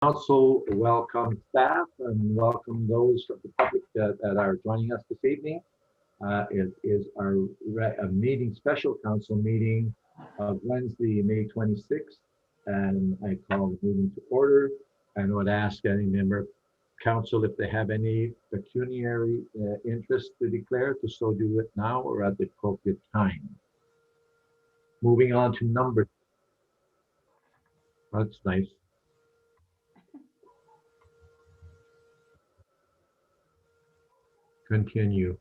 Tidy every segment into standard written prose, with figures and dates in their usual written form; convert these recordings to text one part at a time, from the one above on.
council, welcome staff, and welcome those of the public that are joining us this evening. It is our special council meeting of Wednesday, May 26th, and I call the meeting to order and would ask any member of council if they have any pecuniary interest to declare to so do it now or at the appropriate time. Moving on to number. That's nice. Continue.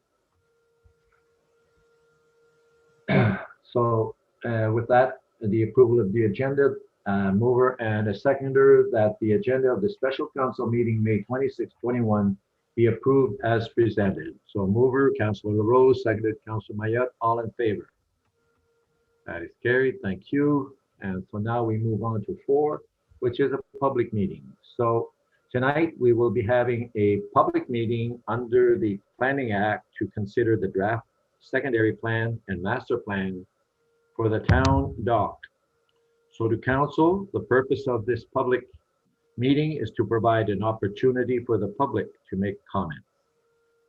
So with that, the approval of the agenda, mover and a seconder that the agenda of the special council meeting May 26, 21 be approved as presented. So mover, Councilor LaRose, seconded Councilor Mayette, all in favor. That is carried, thank you. And so now we move on to 4, which is a public meeting. So tonight we will be having a public meeting under the Planning Act to consider the draft secondary plan and master plan for the town dock. So to council, the purpose of this public meeting is to provide an opportunity for the public to make comments.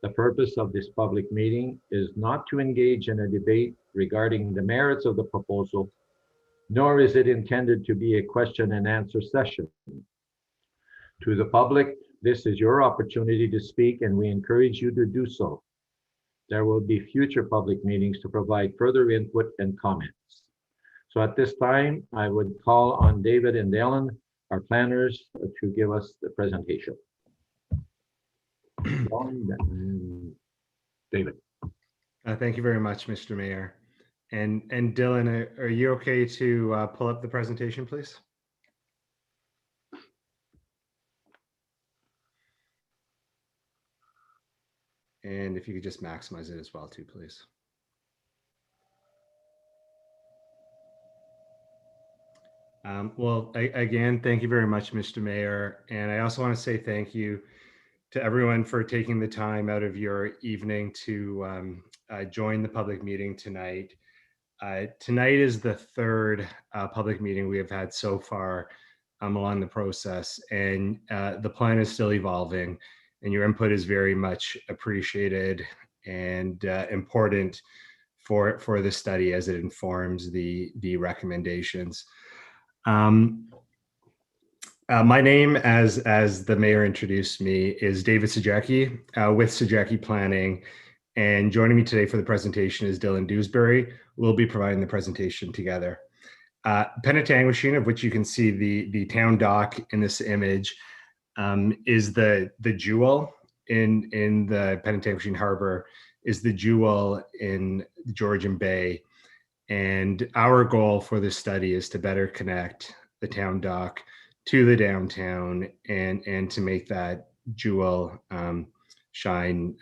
The purpose of this public meeting is not to engage in a debate regarding the merits of the proposal, nor is it intended to be a question and answer session. To the public, this is your opportunity to speak, and we encourage you to do so. There will be future public meetings to provide further input and comments. So at this time, I would call on David and Dylan, our planners, to give us the presentation. David. Thank you very much, Mr. Mayor. And Dylan, are you okay to pull up the presentation, please? And if you could just maximize it as well too, please. Well, again, thank you very much, Mr. Mayor. And I also want to say thank you to everyone for taking the time out of your evening to join the public meeting tonight. Tonight is the third public meeting we have had so far along the process, and the plan is still evolving, and your input is very much appreciated and important for the study as it informs the recommendations. My name, as the mayor introduced me, is David Sajecki with Sajecki Planning, and joining me today for the presentation is Dylan Dewsbury. We'll be providing the presentation together. Penn, of which you can see the town dock in this image, is the jewel in the Penn Harbor, is the jewel in the Georgian Bay. And our goal for this study is to better connect the town dock to the downtown and to make that jewel shine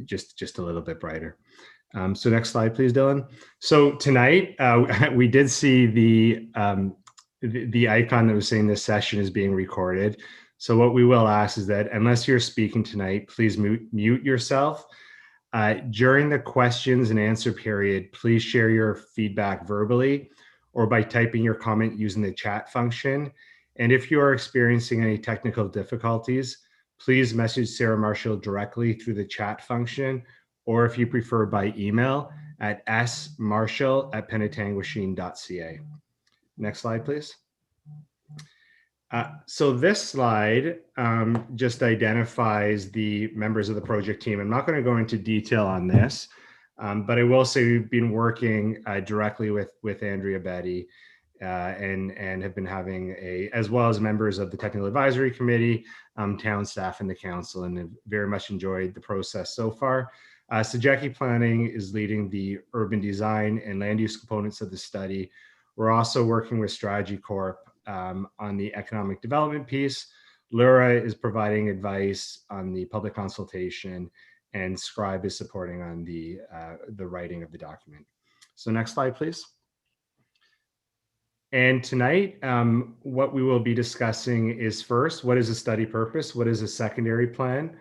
just a little bit brighter. So next slide, please, Dylan. So tonight we did see the icon that was saying this session is being recorded. So what we will ask is that unless you're speaking tonight, please mute yourself. During the questions and answer period, please share your feedback verbally or by typing your comment using the chat function. And if you are experiencing any technical difficulties, please message Sarah Marshall directly through the chat function, or if you prefer by email at smarshall@pennetanguishene.ca. Next slide, please. So this slide just identifies the members of the project team. I'm not going to go into detail on this, but I will say we've been working directly with Andrea Betty and have been having as well as members of the Technical Advisory Committee, town staff and the council, and have very much enjoyed the process so far. Sajecki Planning is leading the urban design and land use components of the study. We're also working with Strategy Corp on the economic development piece. Laura is providing advice on the public consultation, and Scribe is supporting on the writing of the document. So next slide, please. And tonight, what we will be discussing is first, what is a study purpose? What is a secondary plan?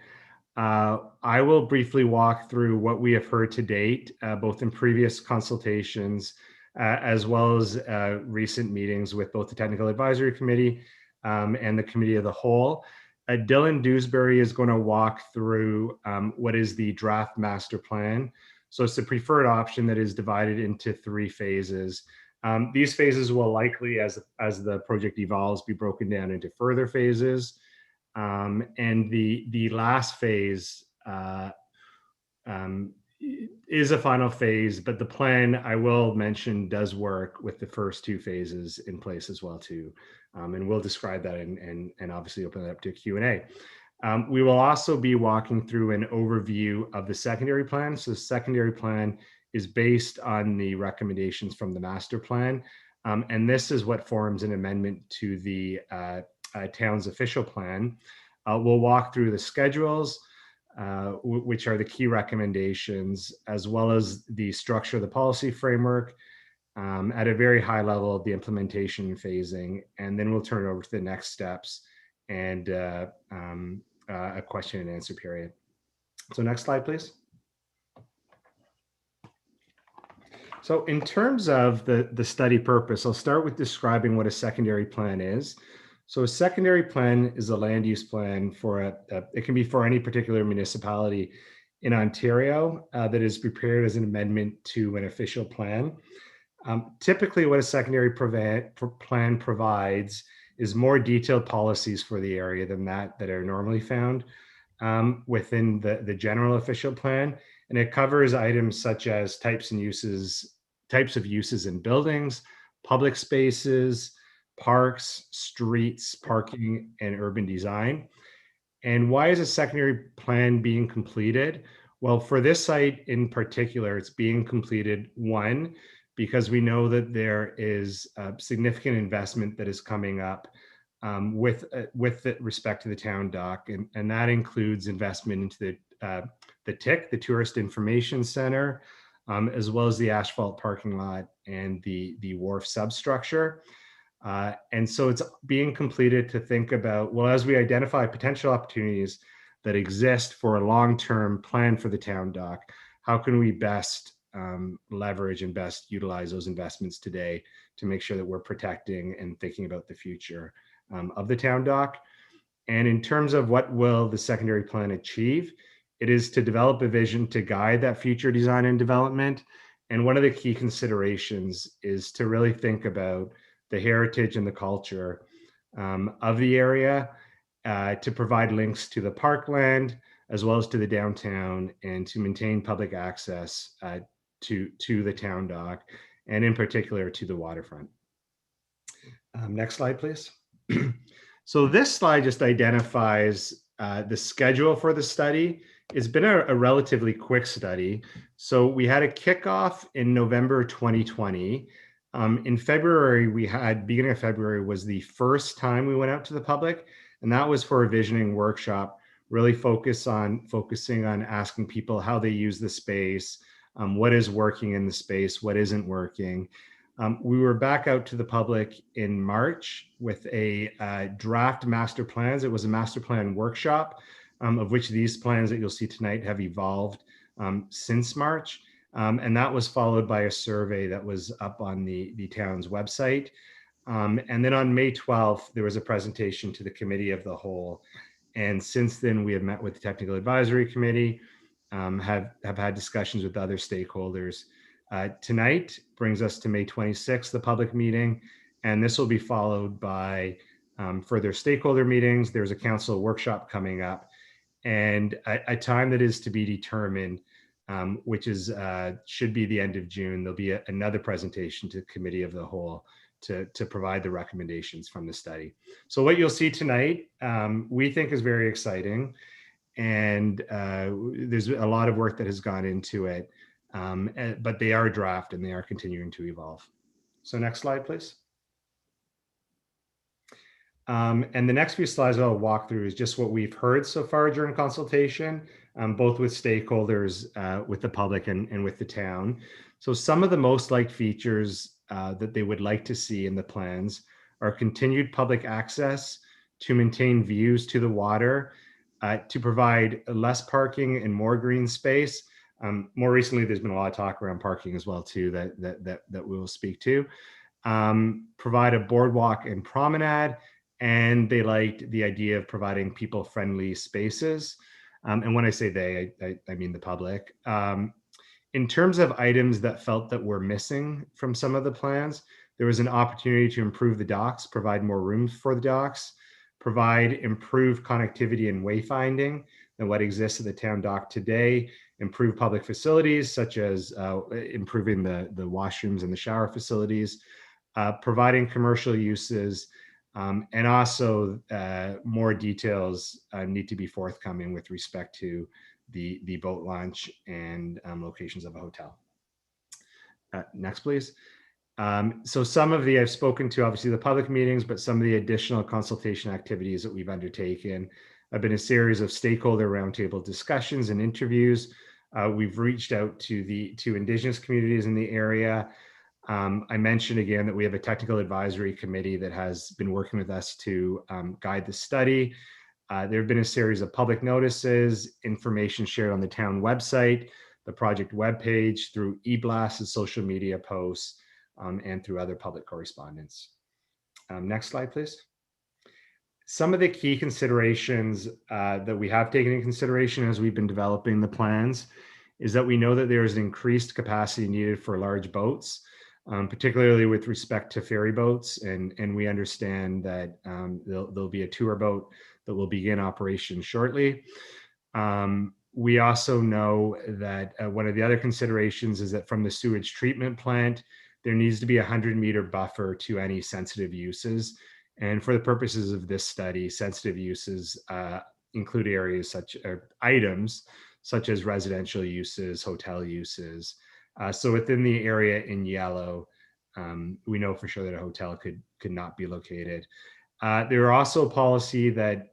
I will briefly walk through what we have heard to date, both in previous consultations, as well as recent meetings with both the Technical Advisory Committee and the Committee of the Whole. Dylan Dewsbury is going to walk through what is the draft master plan. So it's the preferred option that is divided into 3 phases. These phases will likely, as the project evolves, be broken down into further phases. And the last phase is a final phase, but the plan, I will mention, does work with the first 2 phases in place as well too. And we'll describe that and obviously open it up to Q&A. We will also be walking through an overview of the secondary plan. So the secondary plan is based on the recommendations from the master plan. And this is what forms an amendment to the town's official plan. We'll walk through the schedules, which are the key recommendations, as well as the structure of the policy framework, at a very high level of the implementation and phasing. And then we'll turn it over to the next steps and a question and answer period. So next slide, please. So in terms of the study purpose, I'll start with describing what a secondary plan is. So a secondary plan is a land use plan for it can be for any particular municipality in Ontario that is prepared as an amendment to an official plan. Typically what a secondary plan provides is more detailed policies for the area than that are normally found within the general official plan. And it covers items such as types of uses in buildings, public spaces, parks, streets, parking, and urban design. And why is a secondary plan being completed? Well, for this site in particular, it's being completed, 1, because we know that there is significant investment that is coming up with respect to the town dock, and that includes investment into the TIC, the Tourist Information Center, as well as the asphalt parking lot and the wharf substructure. And so it's being completed to think about, well, as we identify potential opportunities that exist for a long-term plan for the town dock, how can we best leverage and best utilize those investments today to make sure that we're protecting and thinking about the future of the town dock. And in terms of what will the secondary plan achieve, it is to develop a vision to guide that future design and development. And one of the key considerations is to really think about the heritage and the culture of the area, to provide links to the parkland, as well as to the downtown, and to maintain public access to the town dock, and in particular to the waterfront. Next slide, please. So this slide just identifies the schedule for the study. It's been a relatively quick study. So we had a kickoff in November 2020. In February, beginning of February was the first time we went out to the public, and that was for a visioning workshop, really focusing on asking people how they use the space, what is working in the space, what isn't working. We were back out to the public in March with a draft master plans. It was a master plan workshop, of which these plans that you'll see tonight have evolved since March. And that was followed by a survey that was up on the town's website. And then on May 12th, there was a presentation to the Committee of the Whole. And since then, we have met with the Technical Advisory Committee, have had discussions with other stakeholders. Tonight brings us to May 26th, the public meeting, and this will be followed by further stakeholder meetings. There's a council workshop coming up, and a time that is to be determined, which is should be the end of June. There'll be another presentation to the Committee of the Whole to provide the recommendations from the study. So what you'll see tonight, we think is very exciting, and there's a lot of work that has gone into it, but they are draft and they are continuing to evolve. So next slide, please. And the next few slides I'll walk through is just what we've heard so far during consultation, both with stakeholders, with the public and with the town. So some of the most liked features that they would like to see in the plans are continued public access, to maintain views to the water, to provide less parking and more green space. More recently, there's been a lot of talk around parking as well too that we will speak to. Provide a boardwalk and promenade, and they liked the idea of providing people-friendly spaces. And when I say they, I mean the public. In terms of items that felt that were missing from some of the plans, there was an opportunity to improve the docks, provide more room for the docks, provide improved connectivity and wayfinding than what exists at the town dock today, improve public facilities such as improving the washrooms and the shower facilities, providing commercial uses, and also more details need to be forthcoming with respect to the boat launch and locations of a hotel. Next, please. So some of the, I've spoken to obviously the public meetings, but some of the additional consultation activities that we've undertaken have been a series of stakeholder roundtable discussions and interviews. We've reached out to Indigenous communities in the area. I mentioned again that we have a technical advisory committee that has been working with us to guide the study. There have been a series of public notices, information shared on the town website, the project webpage, through e-blasts and social media posts, and through other public correspondence. Next slide, please. Some of the key considerations that we have taken into consideration as we've been developing the plans is that we know that there is an increased capacity needed for large boats, particularly with respect to ferry boats. And we understand that there'll be a tour boat that will begin operation shortly. We also know that one of the other considerations is that from the sewage treatment plant, there needs to be a 100-meter buffer to any sensitive uses. And for the purposes of this study, sensitive uses include areas items such as residential uses, hotel uses. So within the area in yellow, we know for sure that a hotel could not be located. There are also policy that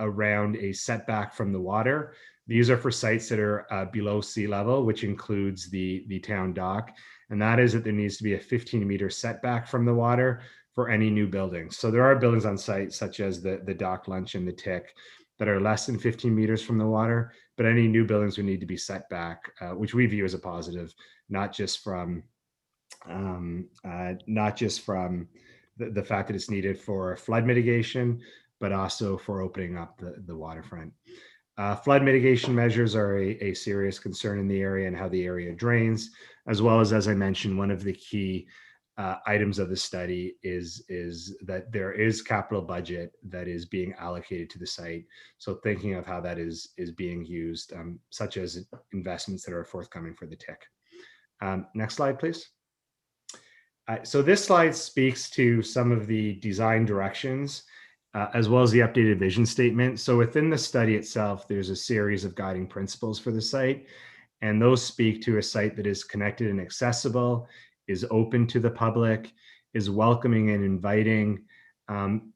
around a setback from the water. These are for sites that are below sea level, which includes the town dock. And that is that there needs to be a 15-meter setback from the water for any new buildings. So there are buildings on site, such as the dock lunch and the tick, that are less than 15 meters from the water, but any new buildings would need to be set back, which we view as a positive, not just from the fact that it's needed for flood mitigation, but also for opening up the waterfront. Flood mitigation measures are a serious concern in the area and how the area drains, as well as I mentioned, one of the key items of the study is that there is capital budget that is being allocated to the site. So thinking of how that is being used, such as investments that are forthcoming for the TIC. Next slide, please. So this slide speaks to some of the design directions as well as the updated vision statement. So within the study itself, there's a series of guiding principles for the site, and those speak to a site that is connected and accessible, is open to the public, is welcoming and inviting.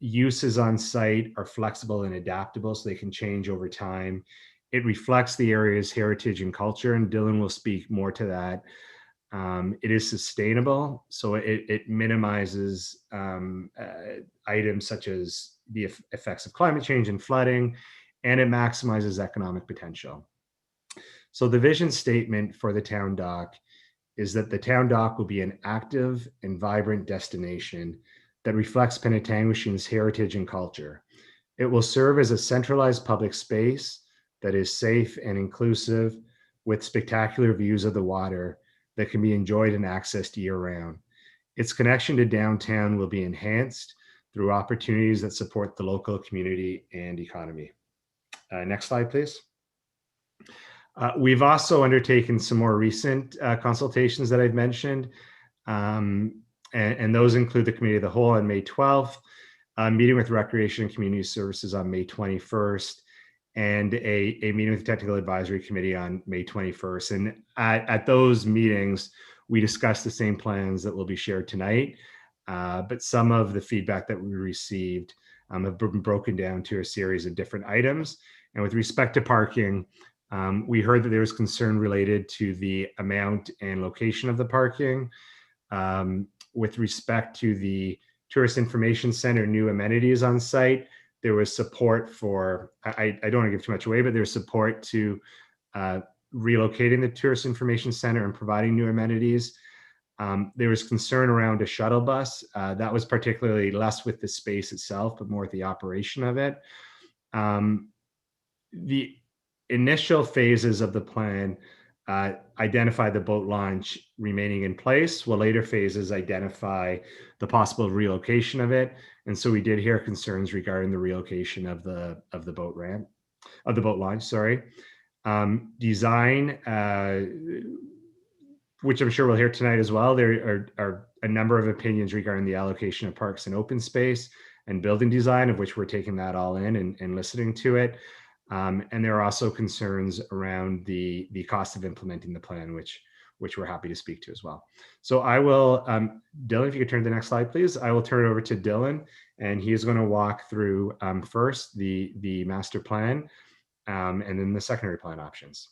Uses on site are flexible and adaptable, so they can change over time. It reflects the area's heritage and culture, and Dylan will speak more to that. It is sustainable, so it minimizes items such as the effects of climate change and flooding, and it maximizes economic potential. So the vision statement for the town dock is that the town dock will be an active and vibrant destination that reflects Penetanguishne's heritage and culture. It will serve as a centralized public space that is safe and inclusive, with spectacular views of the water that can be enjoyed and accessed year-round. Its connection to downtown will be enhanced through opportunities that support the local community and economy. Next slide, please. We've also undertaken some more recent consultations that I've mentioned, and those include the Committee of the Whole on May 12th, meeting with Recreation and Community Services on May 21st, and a meeting with the Technical Advisory Committee on May 21st. And at those meetings, we discussed the same plans that will be shared tonight, but some of the feedback that we received have been broken down to a series of different items. And with respect to parking, we heard that there was concern related to the amount and location of the parking. With respect to the Tourist Information Center new amenities on site, there was support for, I don't want to give too much away, but there's support to relocating the Tourist Information Center and providing new amenities. There was concern around a shuttle bus. That was particularly less with the space itself, but more with the operation of it. The initial phases of the plan identify the boat launch remaining in place, while later phases identify the possible relocation of it. And so we did hear concerns regarding the relocation of the boat launch. Sorry. Design, which I'm sure we'll hear tonight as well. There are a number of opinions regarding the allocation of parks and open space and building design, of which we're taking that all in and listening to it. And there are also concerns around the cost of implementing the plan, which we're happy to speak to as well. So I will, Dylan, if you could turn to the next slide, please. I will turn it over to Dylan, and he is going to walk through first the master plan, and then the secondary plan options.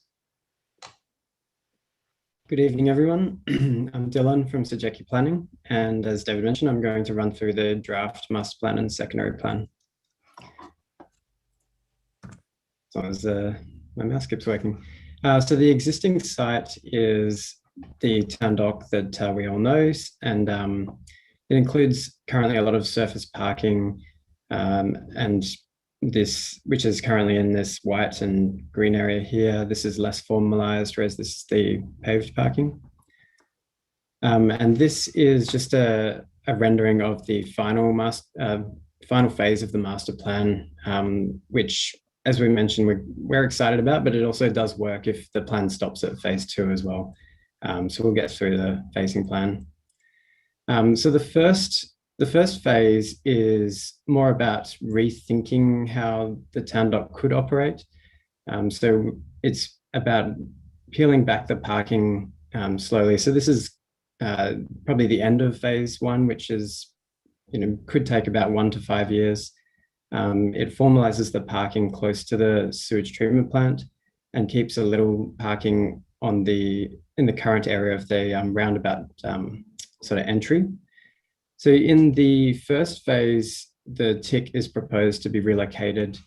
Good evening, everyone. I'm Dylan from Sajecki Planning, and as David mentioned, I'm going to run through the draft master plan and secondary plan. As long as my mouse keeps working. So the existing site is the town dock that we all know, and it includes currently a lot of surface parking, and this, which is currently in this white and green area here. This is less formalized, whereas this is the paved parking. And this is just a rendering of the final phase of the master plan, which, as we mentioned, we're excited about, but it also does work if the plan stops at phase 2 as well. So we'll get through the phasing plan. So the first phase is more about rethinking how the town dock could operate. So it's about peeling back the parking slowly. So this is probably the end of phase 1, which is, could take about 1 to 5 years. It formalizes the parking close to the sewage treatment plant and keeps a little parking in the current area of the roundabout sort of entry. So in the first phase, the TIC is proposed to be relocated.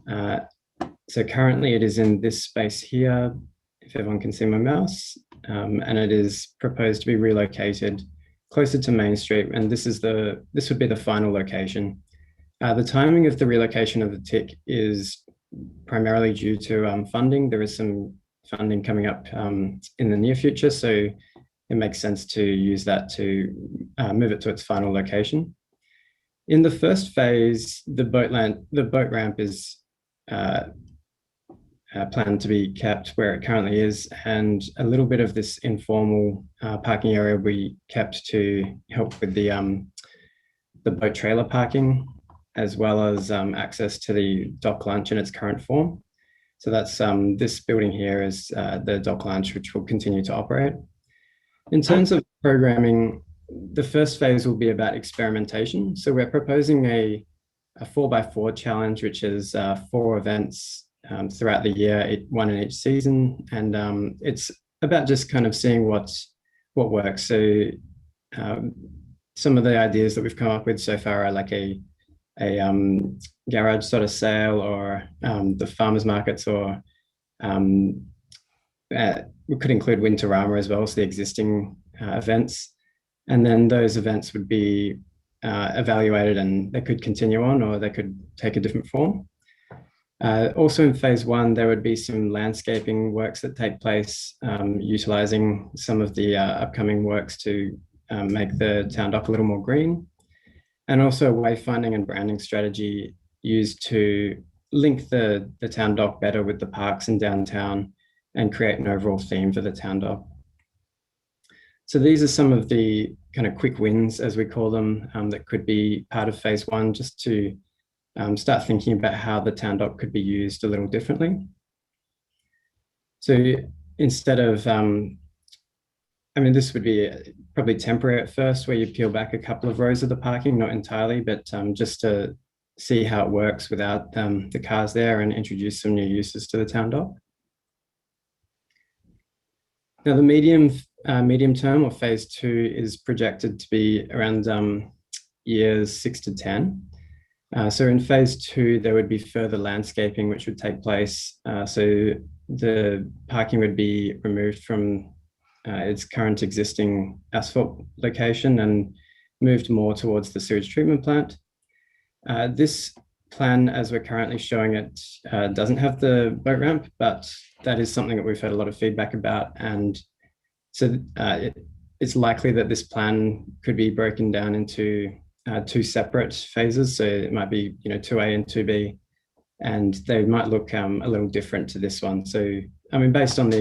So currently it is in this space here, if everyone can see my mouse, and it is proposed to be relocated closer to Main Street, and this would be the final location. The timing of the relocation of the TIC is primarily due to funding. There is some funding coming up in the near future, so it makes sense to use that to move it to its final location. In the first phase, the boat ramp is planned to be kept where it currently is, and a little bit of this informal parking area will be kept to help with the boat trailer parking, as well as access to the dock launch in its current form. So that's this building here is the dock launch, which will continue to operate. In terms of programming, the first phase will be about experimentation. So we're proposing a 4x4 challenge, which is 4 events throughout the year, 1 in each season. And it's about just kind of seeing what works. So some of the ideas that we've come up with so far are like a garage sort of sale, or the farmers markets, or we could include Winterama as well, so the existing events. And then those events would be evaluated, and they could continue on, or they could take a different form. Also in phase 1, there would be some landscaping works that take place, utilizing some of the upcoming works to make the town dock a little more green. And also wayfinding and branding strategy used to link the town dock better with the parks and downtown and create an overall theme for the town dock. So these are some of the kind of quick wins, as we call them, that could be part of phase 1, just to start thinking about how the town dock could be used a little differently. So instead of, this would be probably temporary at first, where you peel back a couple of rows of the parking, not entirely, but just to see how it works without the cars there, and introduce some new uses to the town dock. Now, the medium term, or phase 2, is projected to be around years 6 to 10. So in phase 2, there would be further landscaping which would take place. So the parking would be removed from its current existing asphalt location and moved more towards the sewage treatment plant. This plan, as we're currently showing it, doesn't have the boat ramp, but that is something that we've heard a lot of feedback about. And so it's likely that this plan could be broken down into two separate phases. So it might be, 2A and 2B, and they might look a little different to this one. So, I mean, based on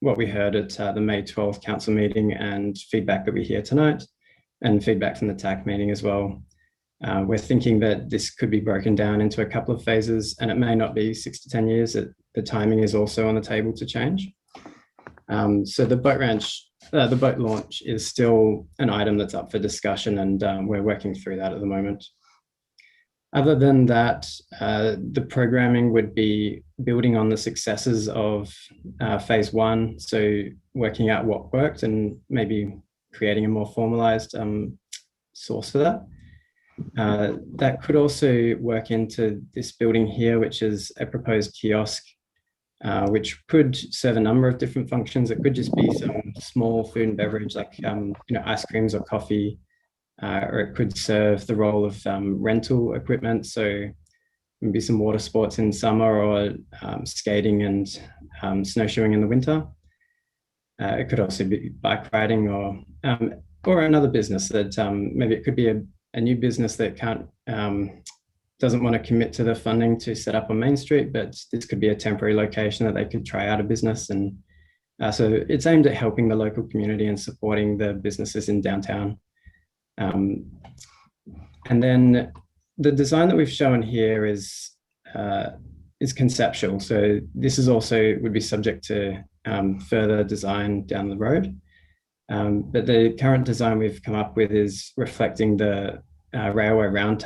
what we heard at the May 12th council meeting and feedback that we hear tonight, and feedback from the TAC meeting as well, we're thinking that this could be broken down into a couple of phases, and it may not be 6 to 10 years. The timing is also on the table to change. So the boat launch is still an item that's up for discussion, and we're working through that at the moment. Other than that, the programming would be building on the successes of phase 1. So working out what worked and maybe creating a more formalized source for that. That could also work into this building here, which is a proposed kiosk, which could serve a number of different functions. It could just be some small food and beverage, like ice creams or coffee, or it could serve the role of rental equipment. So maybe some water sports in summer, or skating and snowshoeing in the winter. It could also be bike riding, or another business that maybe it could be a new business that doesn't want to commit to the funding to set up on Main Street, but this could be a temporary location that they could try out a business. And so it's aimed at helping the local community and supporting the businesses in downtown. And then the design that we've shown here is conceptual. So this is also would be subject to further design down the road. But the current design we've come up with is reflecting the railway round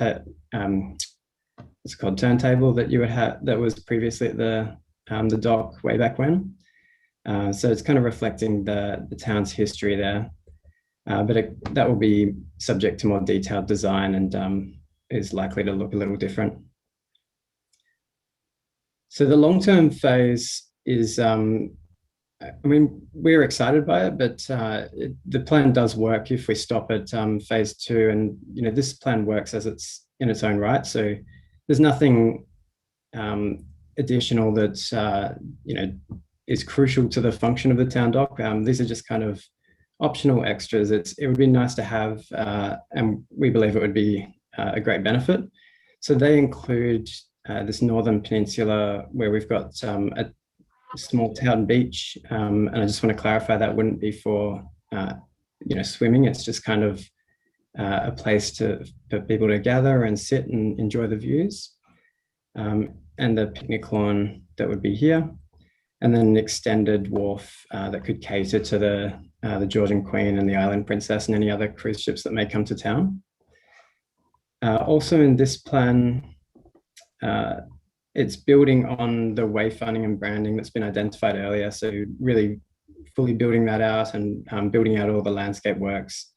it's called turntable that you would have, that was previously at the dock way back when. So it's kind of reflecting the town's history there. But that will be subject to more detailed design and is likely to look a little different. So the long-term phase is, we're excited by it, but the plan does work if we stop at phase 2. And, this plan works as it's in its own right. So there's nothing additional that, is crucial to the function of the town dock. These are just kind of optional extras. It would be nice to have, and we believe it would be a great benefit. So they include this northern peninsula where we've got a small town beach, and I just want to clarify that wouldn't be for swimming. It's just kind of a place for people to gather and sit and enjoy the views, and the picnic lawn that would be here, and then an extended wharf that could cater to the Georgian Queen and the Island Princess and any other cruise ships that may come to town. Also in this plan, it's building on the wayfinding and branding that's been identified earlier. So really fully building that out and building out all the landscape works.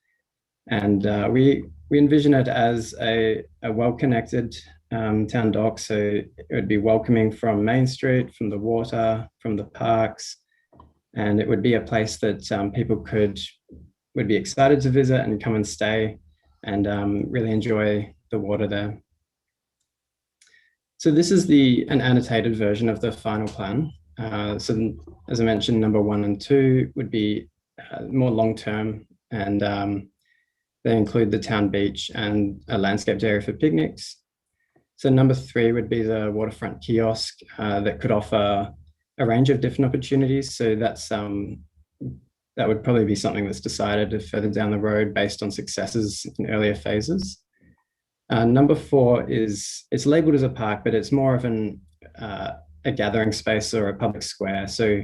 And we envision it as a well-connected town dock. So it would be welcoming from Main Street, from the water, from the parks. And it would be a place that people would be excited to visit and come and stay and really enjoy the water there. So this is an annotated version of the final plan. So as I mentioned, number 1 and 2 would be more long-term, and they include the town beach and a landscaped area for picnics. So number 3 would be the waterfront kiosk that could offer a range of different opportunities. So that would probably be something that's decided further down the road based on successes in earlier phases. Number 4 it's labeled as a park, but it's more of a gathering space or a public square. So,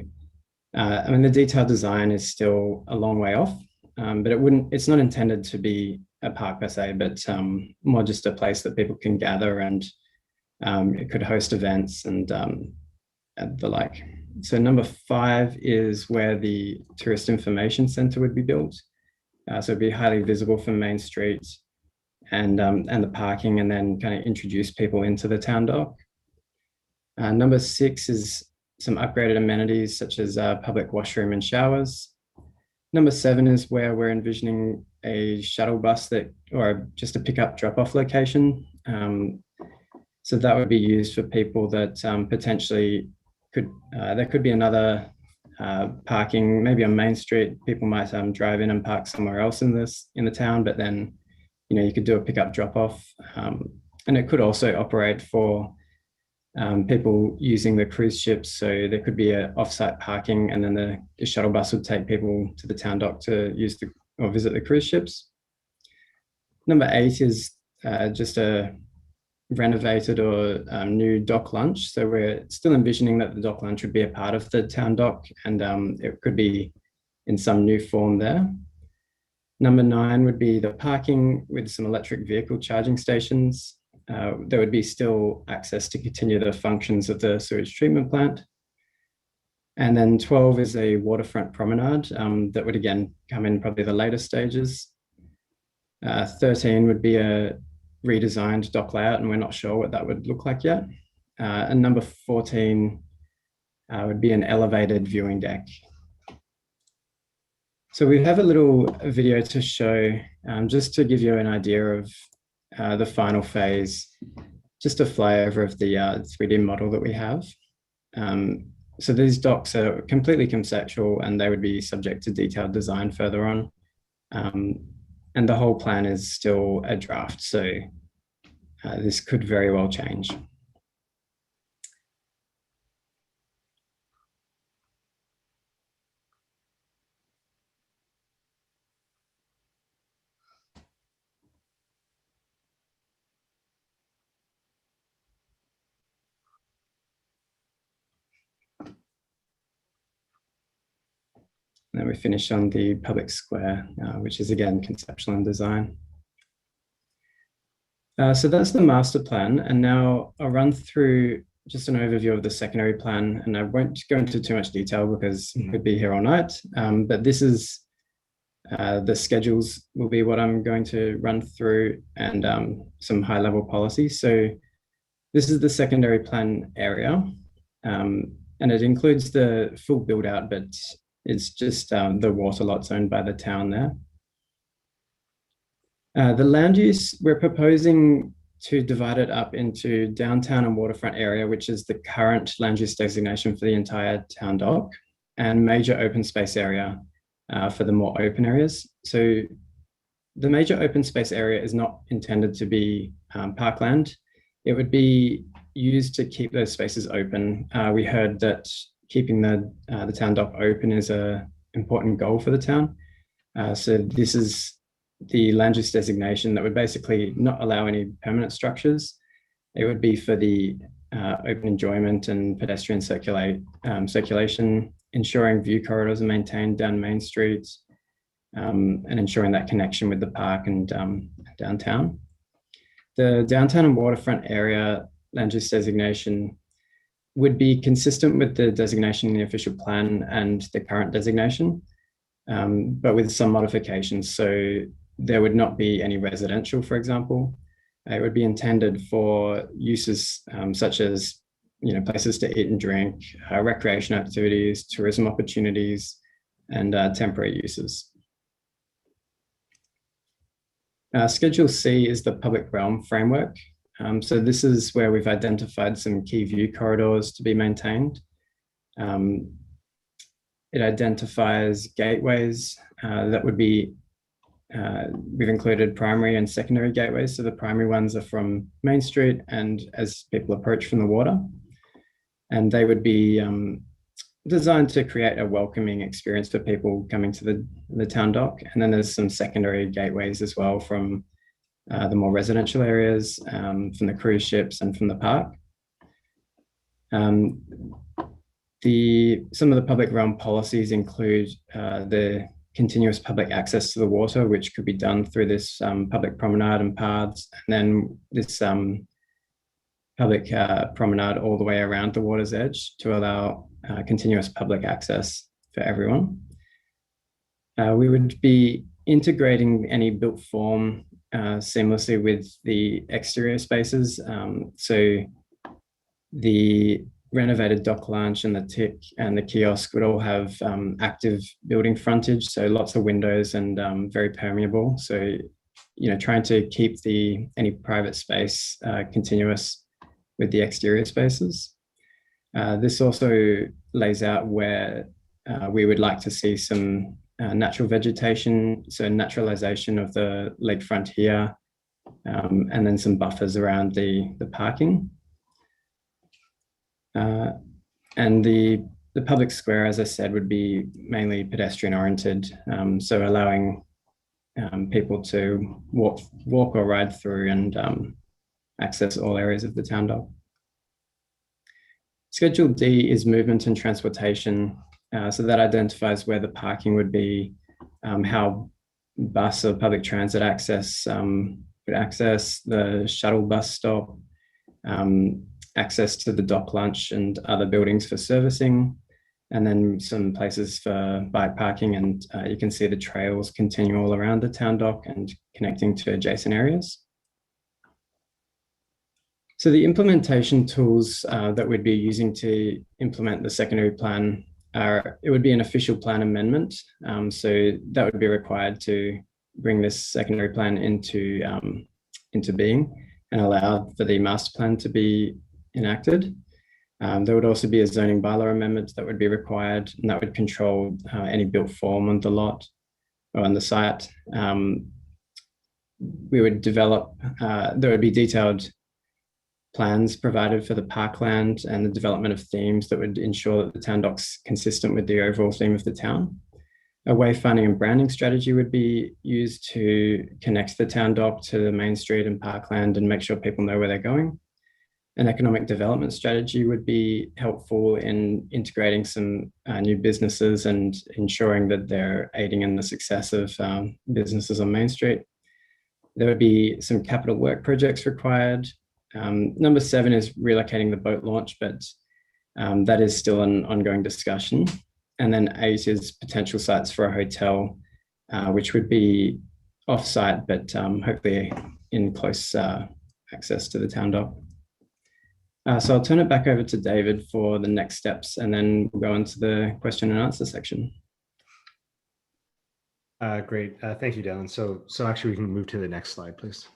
the detailed design is still a long way off, but it's not intended to be a park per se, but more just a place that people can gather, and it could host events and the like. So number 5 is where the Tourist Information Centre would be built. So it'd be highly visible from Main Street and the parking, and then kind of introduce people into the town dock. Number 6 is some upgraded amenities such as public washroom and showers. Number 7 is where we're envisioning a shuttle bus or just a pickup drop-off location. So that would be used for people that potentially there could be another parking, maybe on Main Street. People might drive in and park somewhere else in the town, but then, you could do a pickup drop-off. And it could also operate for people using the cruise ships. So there could be an off-site parking, and then the shuttle bus would take people to the town dock to use or visit the cruise ships. Number 8 is just a renovated or new dock lunch. So we're still envisioning that the dock lunch would be a part of the town dock, and it could be in some new form there. Number 9 would be the parking with some electric vehicle charging stations. There would be still access to continue the functions of the sewage treatment plant. And then 12 is a waterfront promenade that would again come in probably the later stages. 13 would be a redesigned dock layout, and we're not sure what that would look like yet. And number 14 would be an elevated viewing deck. So we have a little video to show, just to give you an idea of the final phase, just a flyover of the 3D model that we have. So these docks are completely conceptual, and they would be subject to detailed design further on. And the whole plan is still a draft, so this could very well change. And then we finish on the public square, which is again conceptual and design. So that's the master plan. And now I'll run through just an overview of the secondary plan. And I won't go into too much detail because we'd be here all night. But this is the schedules will be what I'm going to run through, and some high level policies. So this is the secondary plan area. And it includes the full build out, but it's just the water lots owned by the town there. The land use, we're proposing to divide it up into downtown and waterfront area, which is the current land use designation for the entire town dock, and major open space area for the more open areas. So the major open space area is not intended to be parkland. It would be used to keep those spaces open. We heard that keeping the town dock open is an important goal for the town. So this is the land use designation that would basically not allow any permanent structures. It would be for the open enjoyment and pedestrian circulation, ensuring view corridors are maintained down Main Street, and ensuring that connection with the park and downtown. The downtown and waterfront area land use designation would be consistent with the designation in the official plan and the current designation, but with some modifications. So there would not be any residential, for example. It would be intended for uses such as places to eat and drink, recreation activities, tourism opportunities, and temporary uses. Schedule C is the public realm framework. So this is where we've identified some key view corridors to be maintained. It identifies gateways that would be, we've included primary and secondary gateways. So the primary ones are from Main Street and as people approach from the water. And they would be designed to create a welcoming experience for people coming to the town dock. And then there's some secondary gateways as well from the more residential areas, from the cruise ships and from the park. Some of the public realm policies include the continuous public access to the water, which could be done through this public promenade and paths, and then this public promenade all the way around the water's edge to allow continuous public access for everyone. We would be integrating any built form seamlessly with the exterior spaces. So the renovated dock launch and the tick and the kiosk would all have active building frontage, so lots of windows and very permeable. So, trying to keep any private space continuous with the exterior spaces. This also lays out where we would like to see some natural vegetation, so naturalization of the lakefront here, and then some buffers around the parking. And the public square, as I said, would be mainly pedestrian oriented, so allowing people to walk or ride through and access all areas of the town dock. Schedule D is movement and transportation. So that identifies where the parking would be, how bus or public transit access would access, the shuttle bus stop, access to the dock launch and other buildings for servicing, and then some places for bike parking. And you can see the trails continue all around the town dock and connecting to adjacent areas. So the implementation tools that we'd be using to implement the secondary plan it would be an official plan amendment. So that would be required to bring this secondary plan into being and allow for the master plan to be enacted. There would also be a zoning bylaw amendment that would be required, and that would control any built form on the lot or on the site. We would develop, there would be detailed plans provided for the parkland and the development of themes that would ensure that the town dock's consistent with the overall theme of the town. A wayfinding and branding strategy would be used to connect the town dock to the main street and parkland and make sure people know where they're going. An economic development strategy would be helpful in integrating some new businesses and ensuring that they're aiding in the success of businesses on Main Street. There would be some capital work projects required. Number 7 is relocating the boat launch, but that is still an ongoing discussion. And then 8 is potential sites for a hotel, which would be off-site, but hopefully in close access to the town dock. So I'll turn it back over to David for the next steps, and then we'll go into the question and answer section. Great. Thank you, Dylan. So actually we can move to the next slide, please.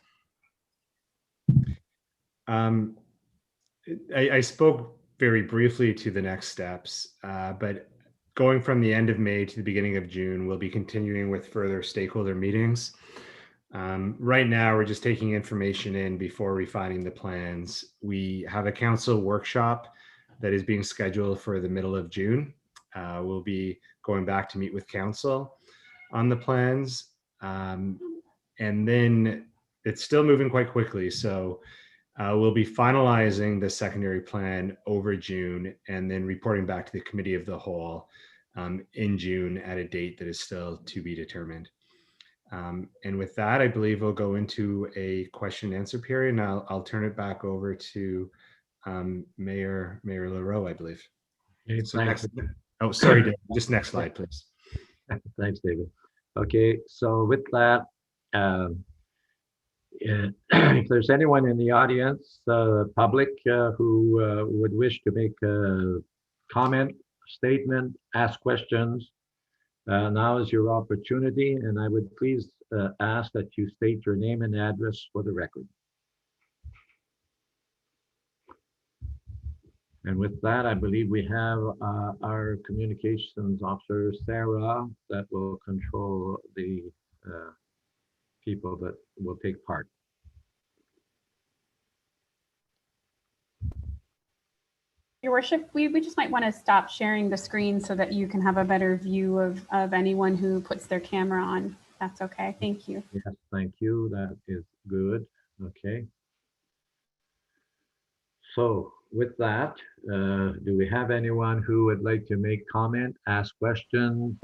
I spoke very briefly to the next steps, but going from the end of May to the beginning of June, we'll be continuing with further stakeholder meetings. Right now, we're just taking information in before refining the plans. We have a council workshop that is being scheduled for the middle of June. We'll be going back to meet with council on the plans. And then it's still moving quite quickly. So we'll be finalizing the secondary plan over June and then reporting back to the committee of the whole in June at a date that is still to be determined. And with that, I believe we'll go into a question and answer period, and I'll turn it back over to Mayor Leroux, I believe. Okay, so next, oh, sorry, Dave, just next slide, please. Thanks, David. Okay, so with that, if there's anyone in the audience, public, who would wish to make a comment, statement, ask questions, now is your opportunity, and I would please ask that you state your name and address for the record. And with that, I believe we have our communications officer, Sarah, that will control the people that will take part. Your Worship, we just might want to stop sharing the screen so that you can have a better view of anyone who puts their camera on. That's okay. Thank you. Yes, thank you. That is good. Okay. So with that, do we have anyone who would like to make comment, ask questions?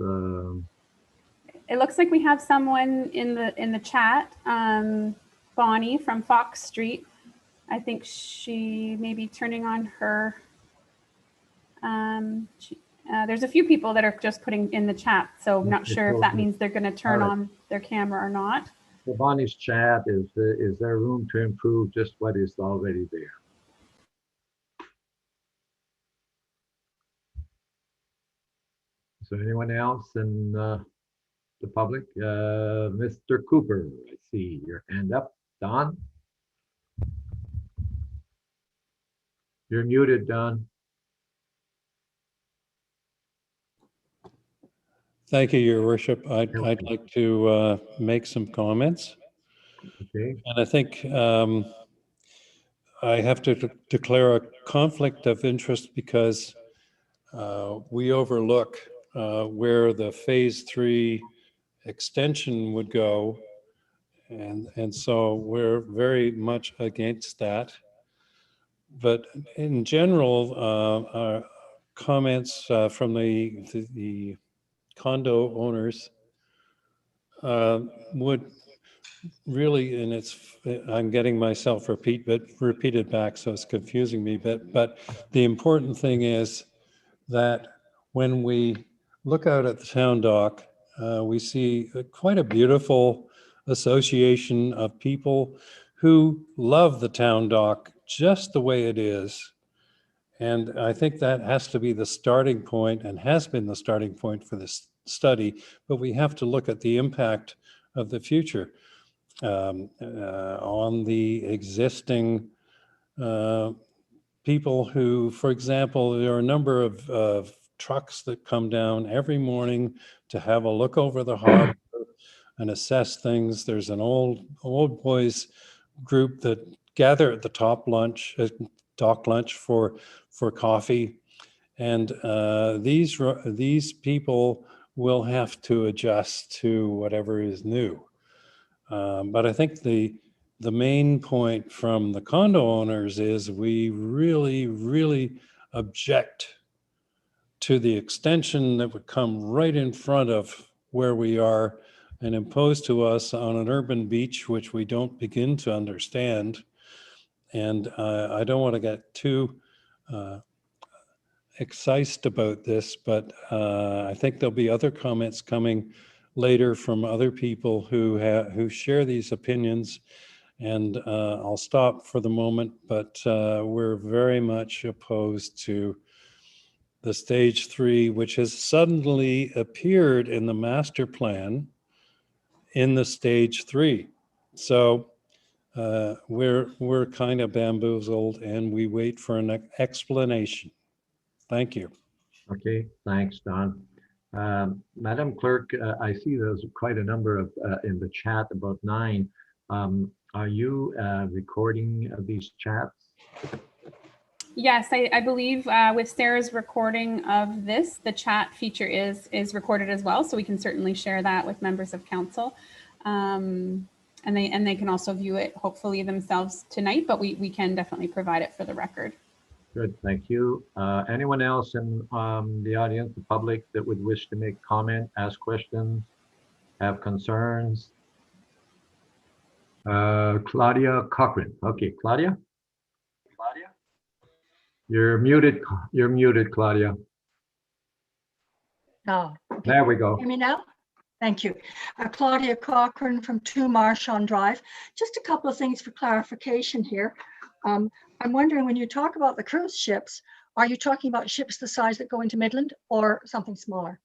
It looks like we have someone in the chat, Bonnie from Fox Street. I think she may be turning on her. There's a few people that are just putting in the chat, so I'm not sure if that means they're going to turn on their camera or not. The Bonnie's chat is there room to improve just what is already there? So anyone else in the public? Mr. Cooper, I see your hand up. Don? You're muted, Don. Thank you, Your Worship. I'd like to make some comments. Okay. And I think I have to declare a conflict of interest because we overlook where the phase 3 extension would go. And so we're very much against that. But in general, our comments from the condo owners would really, and I'm getting myself repeated back, so it's confusing me. But the important thing is that when we look out at the town dock, we see quite a beautiful association of people who love the town dock just the way it is. And I think that has to be the starting point and has been the starting point for this study, but we have to look at the impact of the future on the existing people who, for example, there are a number of trucks that come down every morning to have a look over the harbor and assess things. There's an old boys group that gather at the dock lunch for coffee, and these people will have to adjust to whatever is new. But I think the main point from the condo owners is we really object to the extension that would come right in front of where we are and impose to us on an urban beach, which we don't begin to understand. And I don't want to get too excited about this, but I think there'll be other comments coming later from other people who share these opinions. And I'll stop for the moment, but we're very much opposed to the stage 3, which has suddenly appeared in the master plan in the stage 3. So we're kind of bamboozled and we wait for an explanation. Thank you. Okay, thanks, Don. Madam Clerk, I see there's quite a number of in the chat, about 9. Are you recording these chats? Yes, I believe with Sarah's recording of this, the chat feature is recorded as well, so we can certainly share that with members of council. And they can also view it hopefully themselves tonight, but we can definitely provide it for the record. Good, thank you. Anyone else in the audience, the public, that would wish to make comment, ask questions, have concerns? Claudia Cochran. Okay, Claudia? You're muted. You're muted, Claudia. Oh, okay. There we go. Hear me now? Thank you. Claudia Cochran from 2 Marchand Drive. Just a couple of things for clarification here. I'm wondering, when you talk about the cruise ships, are you talking about ships the size that go into Midland or something smaller?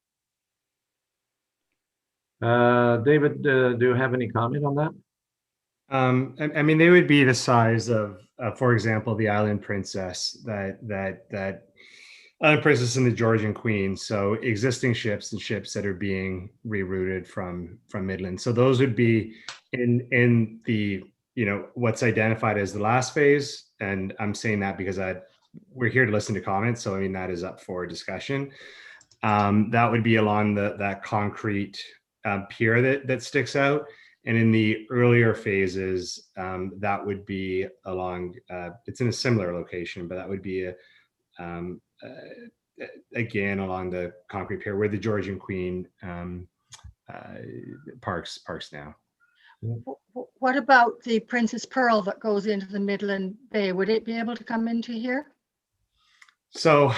David, do you have any comment on that? I mean, they would be the size of, for example, the Island Princess, that Island Princess and the Georgian Queen. So existing ships and ships that are being rerouted from Midland. So those would be in the, what's identified as the last phase. And I'm saying that because we're here to listen to comments. So I mean, that is up for discussion. That would be along that concrete pier that sticks out. And in the earlier phases, that would be along, it's in a similar location, but that would be again along the concrete pier where the Georgian Queen parks now. What about the Princess Pearl that goes into the Midland Bay? Would it be able to come into here? So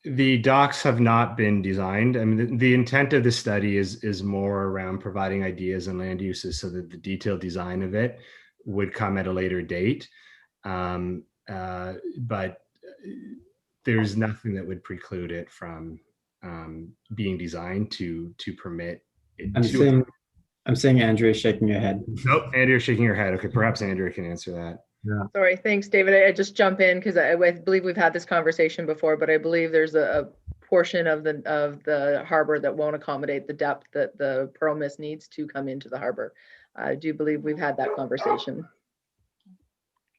the docks have not been designed. I mean, the intent of the study is more around providing ideas and land uses so that the detailed design of it would come at a later date. But there's nothing that would preclude it from being designed to permit it I'm to. seeing, I'm seeing Andrea shaking her head. Oh, Andrea shaking her head. Okay, perhaps Andrea can answer that. Sorry, thanks, David. I just jump in because I believe we've had this conversation before, but I believe there's a portion of the harbor that won't accommodate the depth that the pearl mist needs to come into the harbor. I do believe we've had that conversation.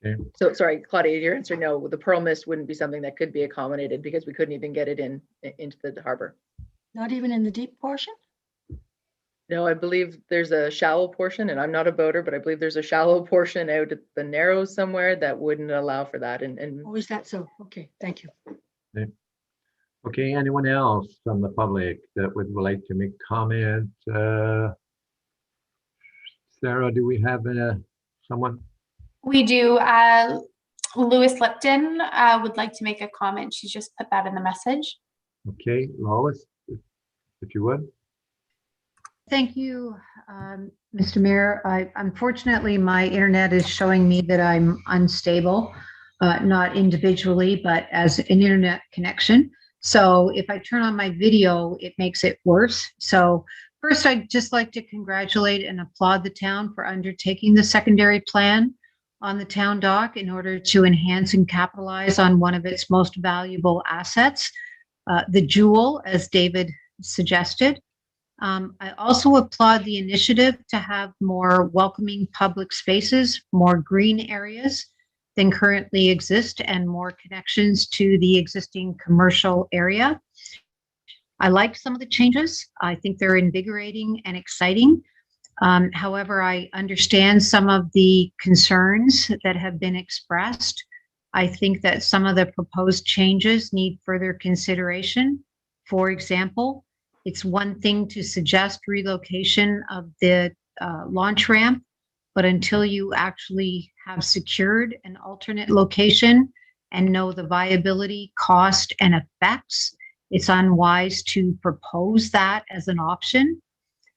Okay. So sorry, Claudia, your answer no. The pearl mist wouldn't be something that could be accommodated because we couldn't even get it into the harbor. Not even in the deep portion? No, I believe there's a shallow portion, and I'm not a boater, but I believe there's a shallow portion out at the Narrows somewhere that wouldn't allow for that. And Oh, is that so? Okay, thank you. Okay, anyone else from the public that would like to make comment? Sarah, do we have someone? We do. Lois Lipton would like to make a comment. She's just put that in the message. Okay, Lois, if you would. Thank you, Mr. Mayor. Unfortunately, my internet is showing me that I'm unstable, not individually, but as an internet connection. So if I turn on my video, it makes it worse. So first, I'd just like to congratulate and applaud the town for undertaking the secondary plan on the town dock in order to enhance and capitalize on one of its most valuable assets, the jewel, as David suggested. I also applaud the initiative to have more welcoming public spaces, more green areas than currently exist, and more connections to the existing commercial area. I like some of the changes. I think they're invigorating and exciting. However, I understand some of the concerns that have been expressed. I think that some of the proposed changes need further consideration. For example, it's one thing to suggest relocation of the launch ramp, but until you actually have secured an alternate location and know the viability, cost, and effects, it's unwise to propose that as an option.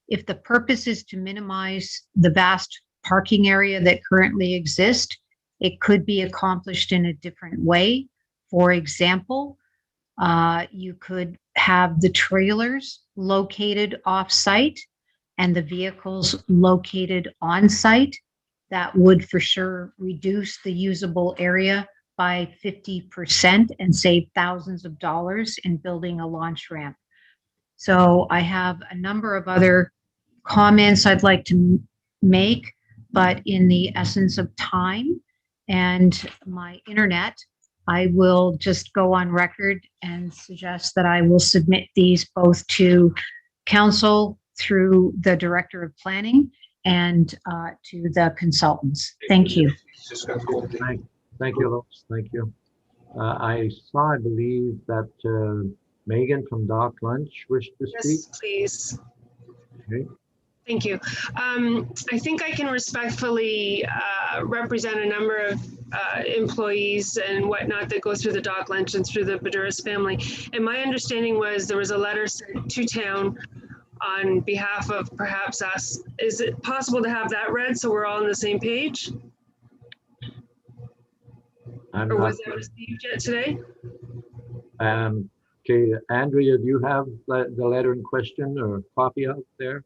If the purpose is to minimize the vast parking area that currently exists, it could be accomplished in a different way. For example, you could have the trailers located off-site and the vehicles located on-site. That would for sure reduce the usable area by 50% and save thousands of dollars in building a launch ramp. So I have a number of other comments I'd like to make, but in the essence of time and my internet, I will just go on record and suggest that I will submit these both to council through the Director of Planning and to the consultants. Thank you. Thank you, Lois. Thank you. I saw, I believe that Megan from Dock Lunch wished to speak. Yes, please. Okay. Thank you. I think I can respectfully represent a number of employees and whatnot that go through the Dock Lunch and through the Baduras family. And my understanding was there was a letter sent to town on behalf of perhaps us. Is it possible to have that read so we're all on the same page? Or was that received yet today? Okay, Andrea, do you have the letter in question or a copy out there?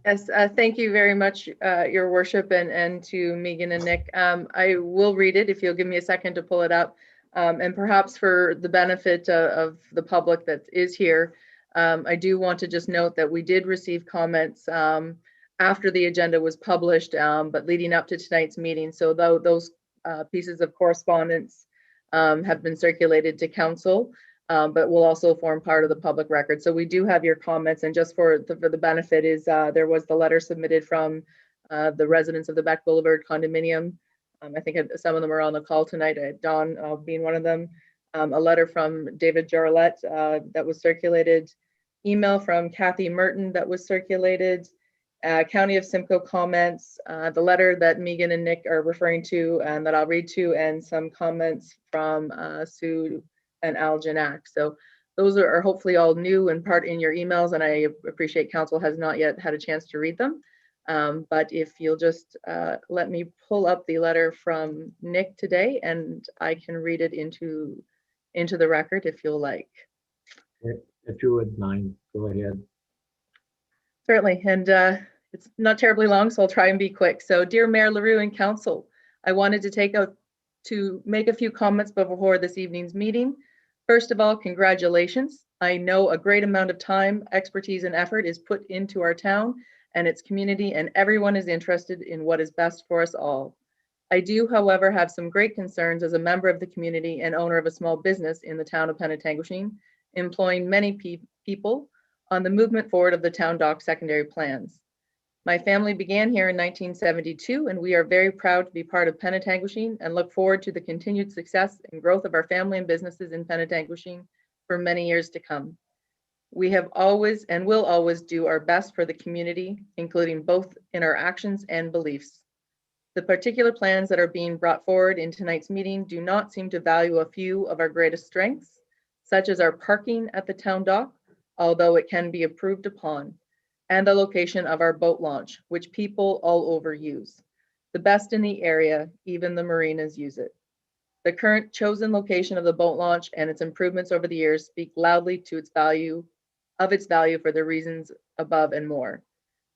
yes, thank you very much, Your Worship, and to Megan and Nick. I will read it if you'll give me a second to pull it up. And perhaps for the benefit of the public that is here, I do want to just note that we did receive comments after the agenda was published, but leading up to tonight's meeting. So those pieces of correspondence have been circulated to council, but will also form part of the public record. So we do have your comments, and just for the benefit is there was the letter submitted from the residents of the Beck Boulevard condominium. I think some of them are on the call tonight, Don being one of them. A letter from David Jarlett that was circulated, email from Kathy Merton that was circulated, County of Simcoe comments, the letter that Megan and Nick are referring to and that I'll read to, and some comments from Sue and Al Janak. So those are hopefully all new and part in your emails, and I appreciate council has not yet had a chance to read them. But if you'll just let me pull up the letter from Nick today, and I can read it into the record if you'll like. If you would mind, go ahead. Certainly, and it's not terribly long, so I'll try and be quick. So, dear Mayor LaRue and Council, I wanted to make a few comments before this evening's meeting. First of all, congratulations. I know a great amount of time, expertise, and effort is put into our town and its community, and everyone is interested in what is best for us all. I do, however, have some great concerns as a member of the community and owner of a small business in the town of Penetanguishene, employing many people on the movement forward of the town dock secondary plans. My family began here in 1972, and we are very proud to be part of Penetanguishene and look forward to the continued success and growth of our family and businesses in Penetanguishene for many years to come. We have always and will always do our best for the community, including both in our actions and beliefs. The particular plans that are being brought forward in tonight's meeting do not seem to value a few of our greatest strengths, such as our parking at the town dock, although it can be improved upon, and the location of our boat launch, which people all over use. The best in the area, even the marinas use it. The current chosen location of the boat launch and its improvements over the years speak loudly to its value for the reasons above and more.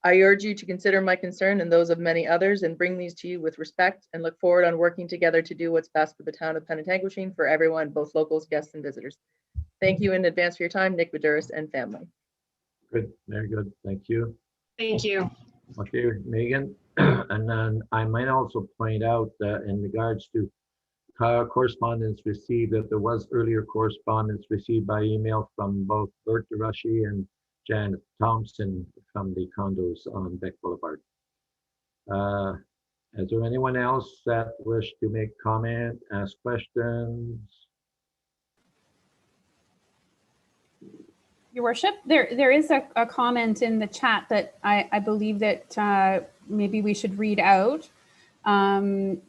I urge you to consider my concern and those of many others and bring these to you with respect and look forward on working together to do what's best for the town of Penetanguishene for everyone, both locals, guests, and visitors. Thank you in advance for your time, Nick Baduris and family. Good, very good. Thank you. Thank you. Okay, Megan. And then I might also point out that in regards to correspondence received, that there was earlier correspondence received by email from both Bert DeRushy and Janet Thompson from the condos on Beck Boulevard. Is there anyone else that wish to make comment, ask questions? Your Worship, there is a comment in the chat that I believe that maybe we should read out,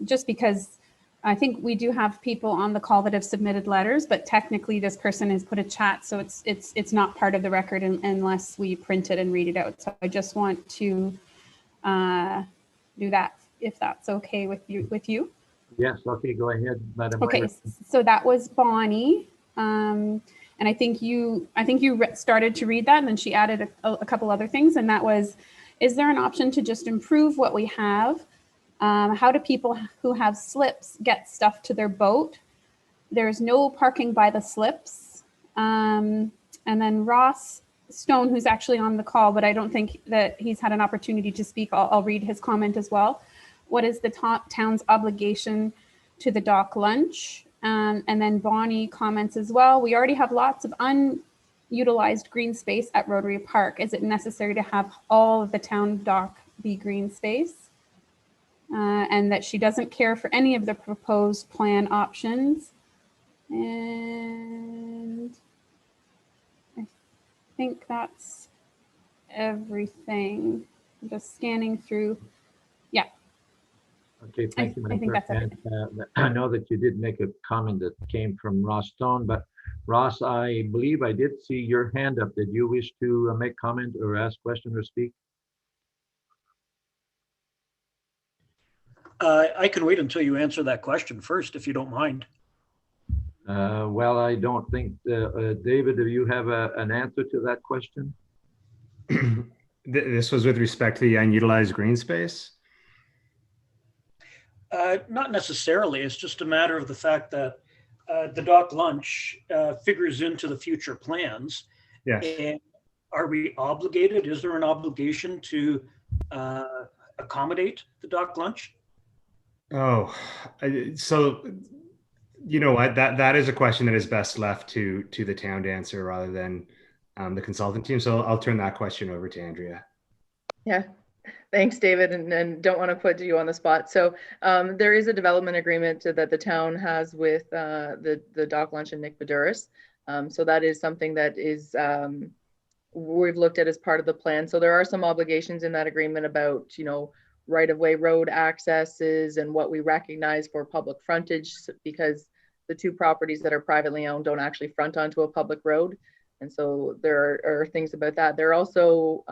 just because I think we do have people on the call that have submitted letters, but technically this person has put a chat, so it's not part of the record unless we print it and read it out. So I just want to do that, if that's okay with you. Yes, okay, go ahead, Madam. Okay, so that was Bonnie. And I think you started to read that, and then she added a couple other things, and that was, is there an option to just improve what we have? How do people who have slips get stuff to their boat? There's no parking by the slips. And then Ross Stone, who's actually on the call, but I don't think that he's had an opportunity to speak. I'll read his comment as well. What is the town's obligation to the dock lunch? And then Bonnie comments as well. We already have lots of unutilized green space at Rotary Park. Is it necessary to have all of the town dock be green space? And that she doesn't care for any of the proposed plan options. And I think that's everything. I'm just scanning through. Yeah. Okay, thank you, Madam I think Clerk. that's everything. And, I know that you did make a comment that came from Ross Stone, but Ross, I believe I did see your hand up. Did you wish to make comment or ask question or speak? I can wait until you answer that question first, if you don't mind. Well, I don't think, David, do you have an answer to that question? This was with respect to the unutilized green space? Not necessarily. It's just a matter of the fact that the dock lunch figures into the future plans. Yes. And are we obligated? Is there an obligation to accommodate the dock lunch? Oh, so you know what? That is a question that is best left to the town to answer rather than the consultant team. So I'll turn that question over to Andrea. Yeah. Thanks, David, and don't want to put you on the spot. So there is a development agreement that the town has with the dock lunch and Nick Baduris. So that is something that is we've looked at as part of the plan. So there are some obligations in that agreement about, you know, right-of-way road accesses and what we recognize for public frontage, because the two properties that are privately owned don't actually front onto a public road. And so there are things about that. There are also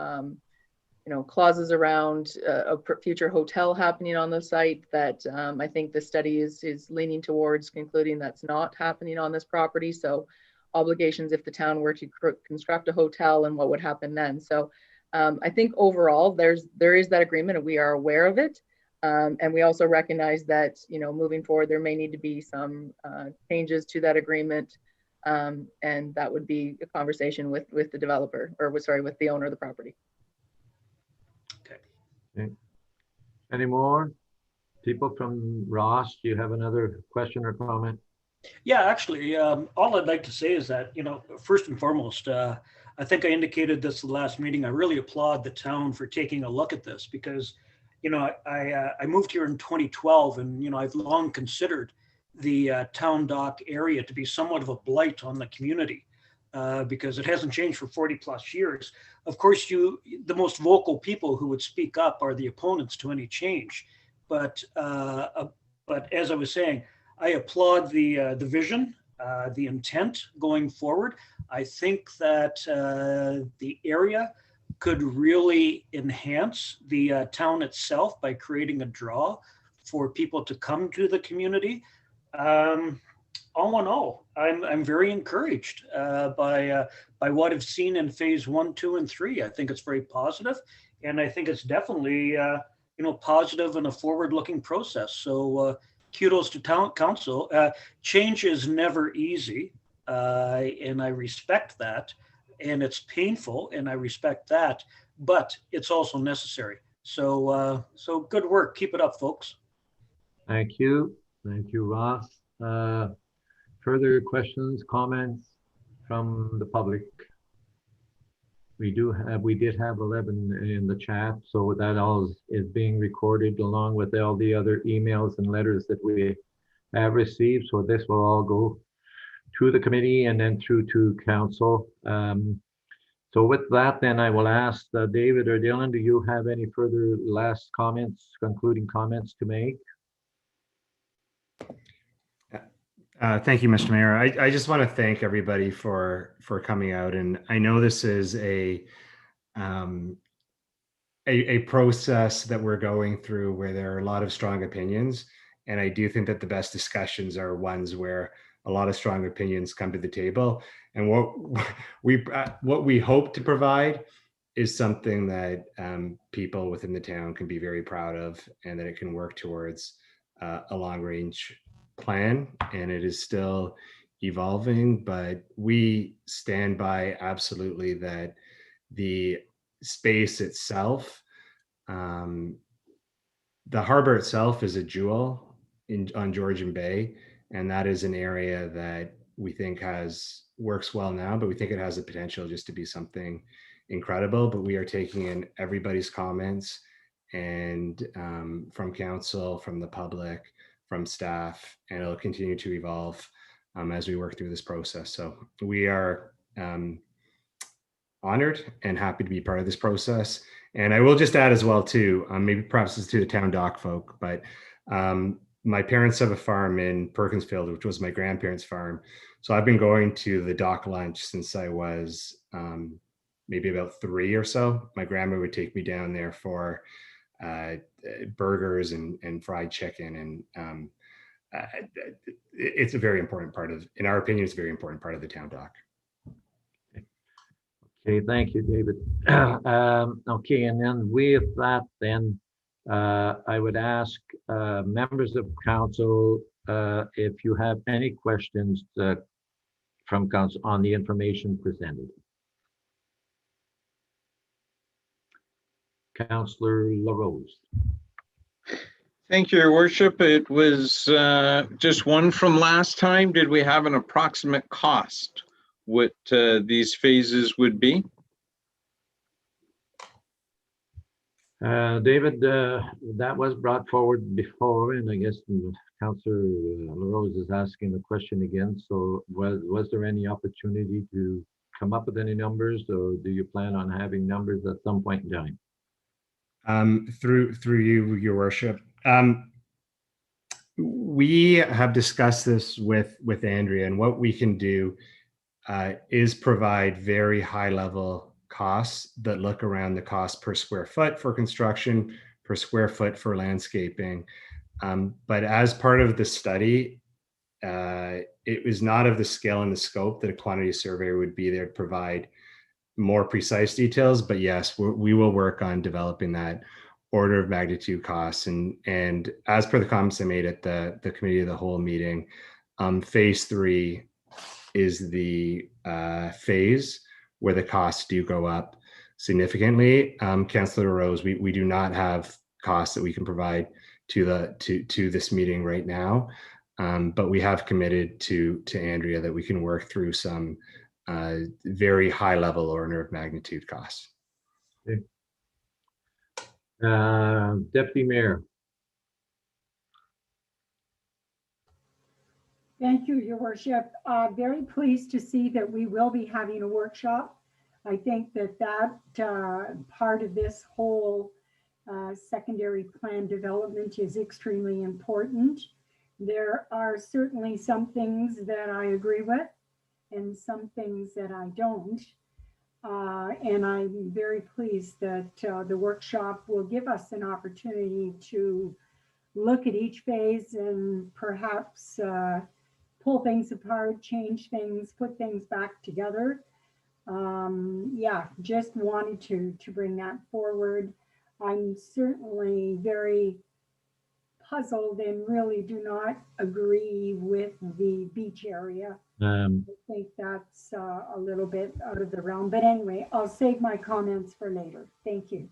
you know, clauses around a future hotel happening on the site that I think the study is leaning towards concluding that's not happening on this property. So obligations if the town were to construct a hotel and what would happen then. So I think overall there is that agreement and we are aware of it. And we also recognize that, moving forward, there may need to be some changes to that agreement. And that would be a conversation with the developer, or with the owner of the property. Okay. Any more people from Ross? Do you have another question or comment? Yeah, actually, all I'd like to say is that, first and foremost, I think I indicated this the last meeting. I really applaud the town for taking a look at this because, I moved here in 2012 and, I've long considered the town dock area to be somewhat of a blight on the community because it hasn't changed for 40 plus years. Of course, the most vocal people who would speak up are the opponents to any change. But as I was saying, I applaud the vision, the intent going forward. I think that the area could really enhance the town itself by creating a draw for people to come to the community. All in all, I'm very encouraged by what I've seen in phase 1, 2, and 3. I think it's very positive, and I think it's definitely positive and a forward-looking process. So kudos to town council. Change is never easy, and I respect that. And it's painful, and I respect that, but it's also necessary. So good work. Keep it up, folks. Thank you, Ross. Further questions, comments from the public? We did have 11 in the chat, so that all is being recorded along with all the other emails and letters that we have received. So this will all go to the committee and then through to council. So with that, then I will ask David or Dylan, do you have any further last comments, concluding comments to make? Thank you, Mr. Mayor. I just want to thank everybody for coming out, and I know this is a process that we're going through where there are a lot of strong opinions, and I do think that the best discussions are ones where a lot of strong opinions come to the table. And what we hope to provide is something that people within the town can be very proud of, and that it can work towards a long-range plan. And it is still evolving, but we stand by absolutely that the space itself, the harbor itself is a jewel on Georgian Bay, and that is an area that we think works well now, but we think it has the potential just to be something incredible. But we are taking in everybody's comments, and from council, from the public, from staff, and it'll continue to evolve as we work through this process. So we are honored and happy to be part of this process. And I will just add as well too, maybe perhaps it's to the town dock folk, but my parents have a farm in Perkinsfield, which was my grandparents' farm. So I've been going to the dock lunch since I was maybe about 3 or so. My grandma would take me down there for burgers and fried chicken. And it's a very important part of, in our opinion, it's a very important part of the town dock. Okay, thank you, David. Okay, and then with that, then I would ask members of council if you have any questions from council on the information presented. Councillor LaRose. Thank you, Your Worship. It was just one from last time. Did we have an approximate cost what these phases would be? David, that was brought forward before, and I guess Councillor LaRose is asking the question again. So was there any opportunity to come up with any numbers, or do you plan on having numbers at some point in time? Through you, Your Worship. We have discussed this with Andrea, and what we can do is provide very high level costs that look around the cost per square foot for construction, per square foot for landscaping. But as part of the study, it was not of the scale and the scope that a quantity surveyor would be there to provide more precise details. But yes, we will work on developing that order of magnitude costs. And as per the comments I made at the committee of the whole meeting, phase 3 is the phase where the costs do go up significantly. Councillor Rose, we do not have costs that we can provide to this meeting right now, but we have committed to Andrea that we can work through some very high level order of magnitude costs. Okay. Deputy Mayor. Thank you, Your Worship. Very pleased to see that we will be having a workshop. I think that part of this whole secondary plan development is extremely important. There are certainly some things that I agree with and some things that I don't. And I'm very pleased that the workshop will give us an opportunity to look at each phase and perhaps pull things apart, change things, put things back together. Yeah, just wanted to bring that forward. I'm certainly very puzzled and really do not agree with the beach area. I think that's a little bit out of the realm, but anyway, I'll save my comments for later. Thank you.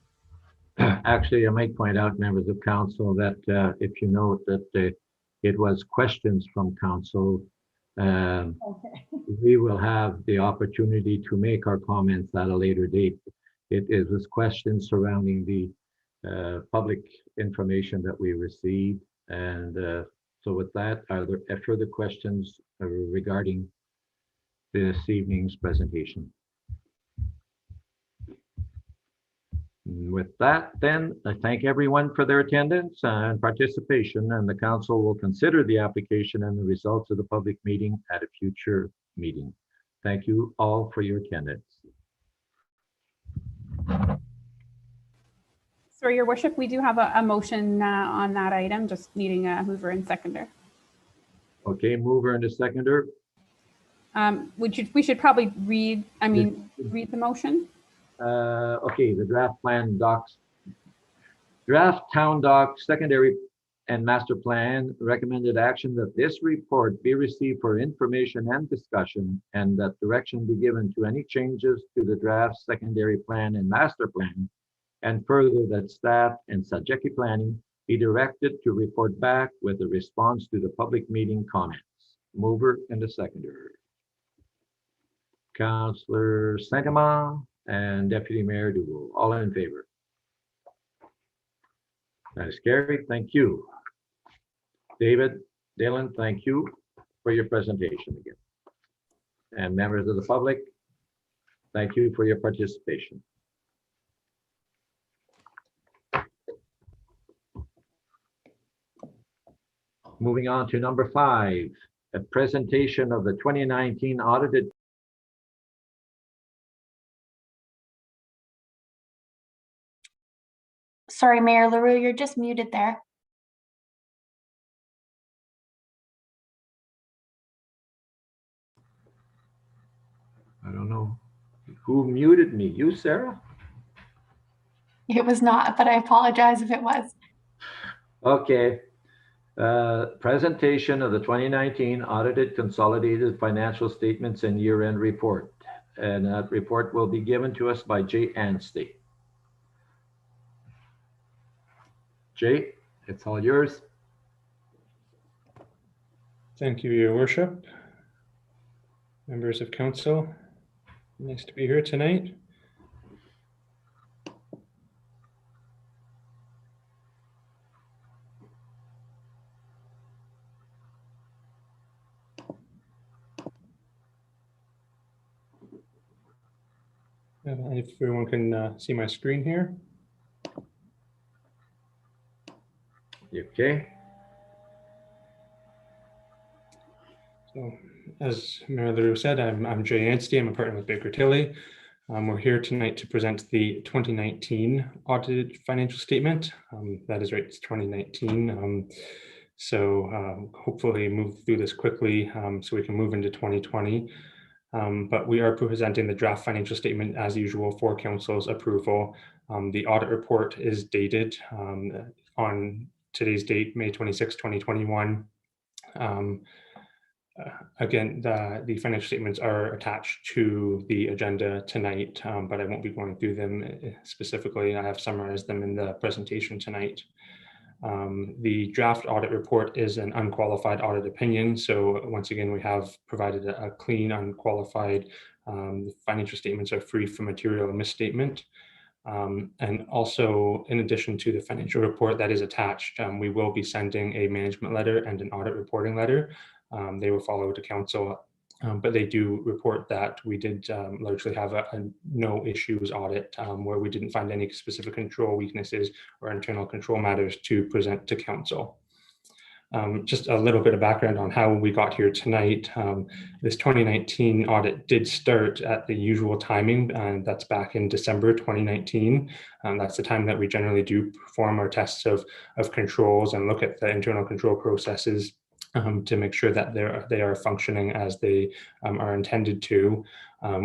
Actually, I might point out, members of council, that if you note that it was questions from council, Okay. we will have the opportunity to make our comments at a later date. It was questions surrounding the public information that we received. And so with that, are there further questions regarding this evening's presentation? With that, then, I thank everyone for their attendance and participation, and the council will consider the application and the results of the public meeting at a future meeting. Thank you all for your attendance. So, Your Worship, we do have a motion on that item, just needing a mover and seconder. Okay, mover and a seconder. We should probably read the motion. Okay, the draft plan docs, draft town docs, secondary and master plan recommended action that this report be received for information and discussion, and that direction be given to any changes to the draft secondary plan and master plan, and further that staff and Sajeki planning be directed to report back with a response to the public meeting comments. Mover and a seconder. Councillor Saint-Amand and Deputy Mayor Dugal, all in favor? That is carried. Thank you. David, Dylan, thank you for your presentation again. And members of the public, thank you for your participation. Moving on to number 5, a presentation of the 2019 audited. Sorry, Mayor LaRue, you're just muted there. I don't know who muted me. You, Sarah? It was not, but I apologize if it was. Okay. Presentation of the 2019 audited consolidated financial statements and year-end report. And that report will be given to us by Jay Anstey. Jay, it's all yours. Thank you, Your Worship. Members of council, nice to be here tonight. If everyone can see my screen here. Okay. So, as Mayor LaRue said, I'm Jay Anstey. I'm a partner with Baker Tilly. We're here tonight to present the 2019 audited financial statement. That is right, it's 2019. So hopefully move through this quickly so we can move into 2020. But we are presenting the draft financial statement as usual for council's approval. The audit report is dated on today's date, May 26, 2021. Again, the financial statements are attached to the agenda tonight, but I won't be going through them specifically. I have summarized them in the presentation tonight. The draft audit report is an unqualified audit opinion. So once again, we have provided a clean, unqualified, financial statements are free from material misstatement. And also, in addition to the financial report that is attached, we will be sending a management letter and an audit reporting letter. They will follow to council, but they do report that we did largely have a no issues audit where we didn't find any specific control weaknesses or internal control matters to present to council. Just a little bit of background on how we got here tonight. This 2019 audit did start at the usual timing, and that's back in December 2019. That's the time that we generally do perform our tests of controls and look at the internal control processes to make sure that they are functioning as they are intended to.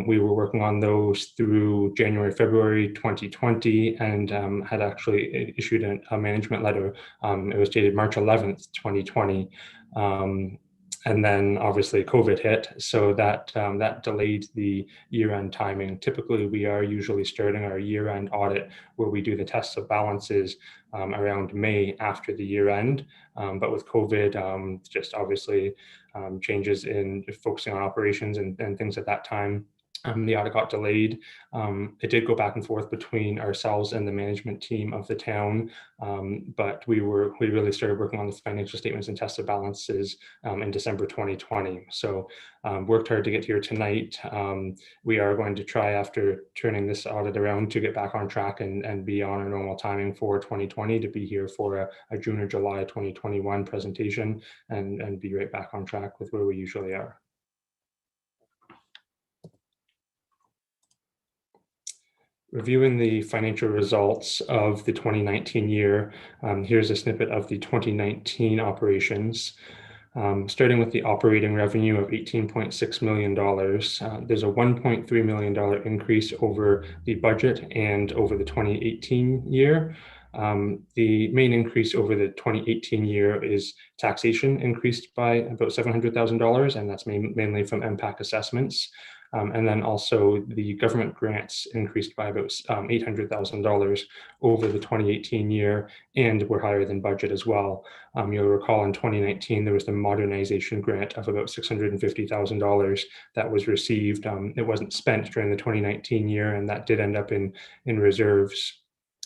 We were working on those through January, February 2020, and had actually issued a management letter. It was dated March 11th, 2020. And then obviously COVID hit, so that delayed the year-end timing. Typically, we are usually starting our year-end audit where we do the tests of balances around May after the year-end. But with COVID, just obviously changes in focusing on operations and things at that time, the audit got delayed. It did go back and forth between ourselves and the management team of the town, but we really started working on the financial statements and test of balances in December 2020. So worked hard to get here tonight. We are going to try, after turning this audit around, to get back on track and be on our normal timing for 2020, to be here for a June or July 2021 presentation and be right back on track with where we usually are. Reviewing the financial results of the 2019 year, here's a snippet of the 2019 operations. Starting with the operating revenue of $18.6 million, there's a $1.3 million increase over the budget and over the 2018 year. The main increase over the 2018 year is taxation increased by about $700,000, and that's mainly from MPAC assessments. And then also the government grants increased by about $800,000 over the 2018 year, and were higher than budget as well. You'll recall in 2019, there was the modernization grant of about $650,000 that was received. It wasn't spent during the 2019 year, and that did end up in reserves.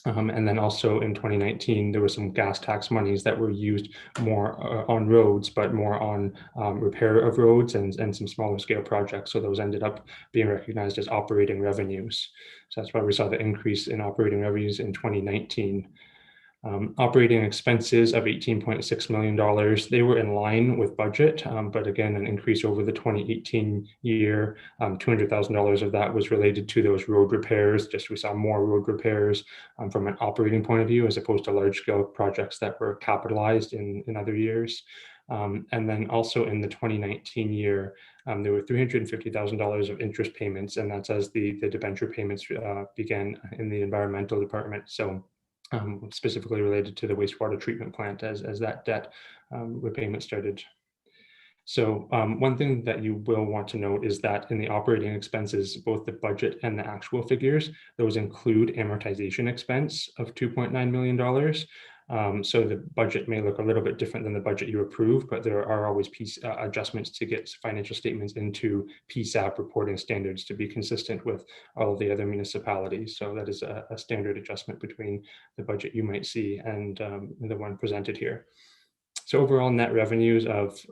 And then also in 2019, there were some gas tax monies that were used more on roads, but more on repair of roads and some smaller scale projects. So those ended up being recognized as operating revenues. So that's why we saw the increase in operating revenues in 2019. Operating expenses of $18.6 million, they were in line with budget, but again, an increase over the 2018 year. $200,000 of that was related to those road repairs. Just we saw more road repairs from an operating point of view, as opposed to large scale projects that were capitalized in other years. And then also in the 2019 year, there were $350,000 of interest payments, and that's as the debenture payments began in the environmental department. So specifically related to the wastewater treatment plant as that debt repayment started. So one thing that you will want to note is that in the operating expenses, both the budget and the actual figures, those include amortization expense of $2.9 million. So the budget may look a little bit different than the budget you approved, but there are always adjustments to get financial statements into PSAP reporting standards to be consistent with all of the other municipalities. So that is a standard adjustment between the budget you might see and the one presented here. So overall net revenues of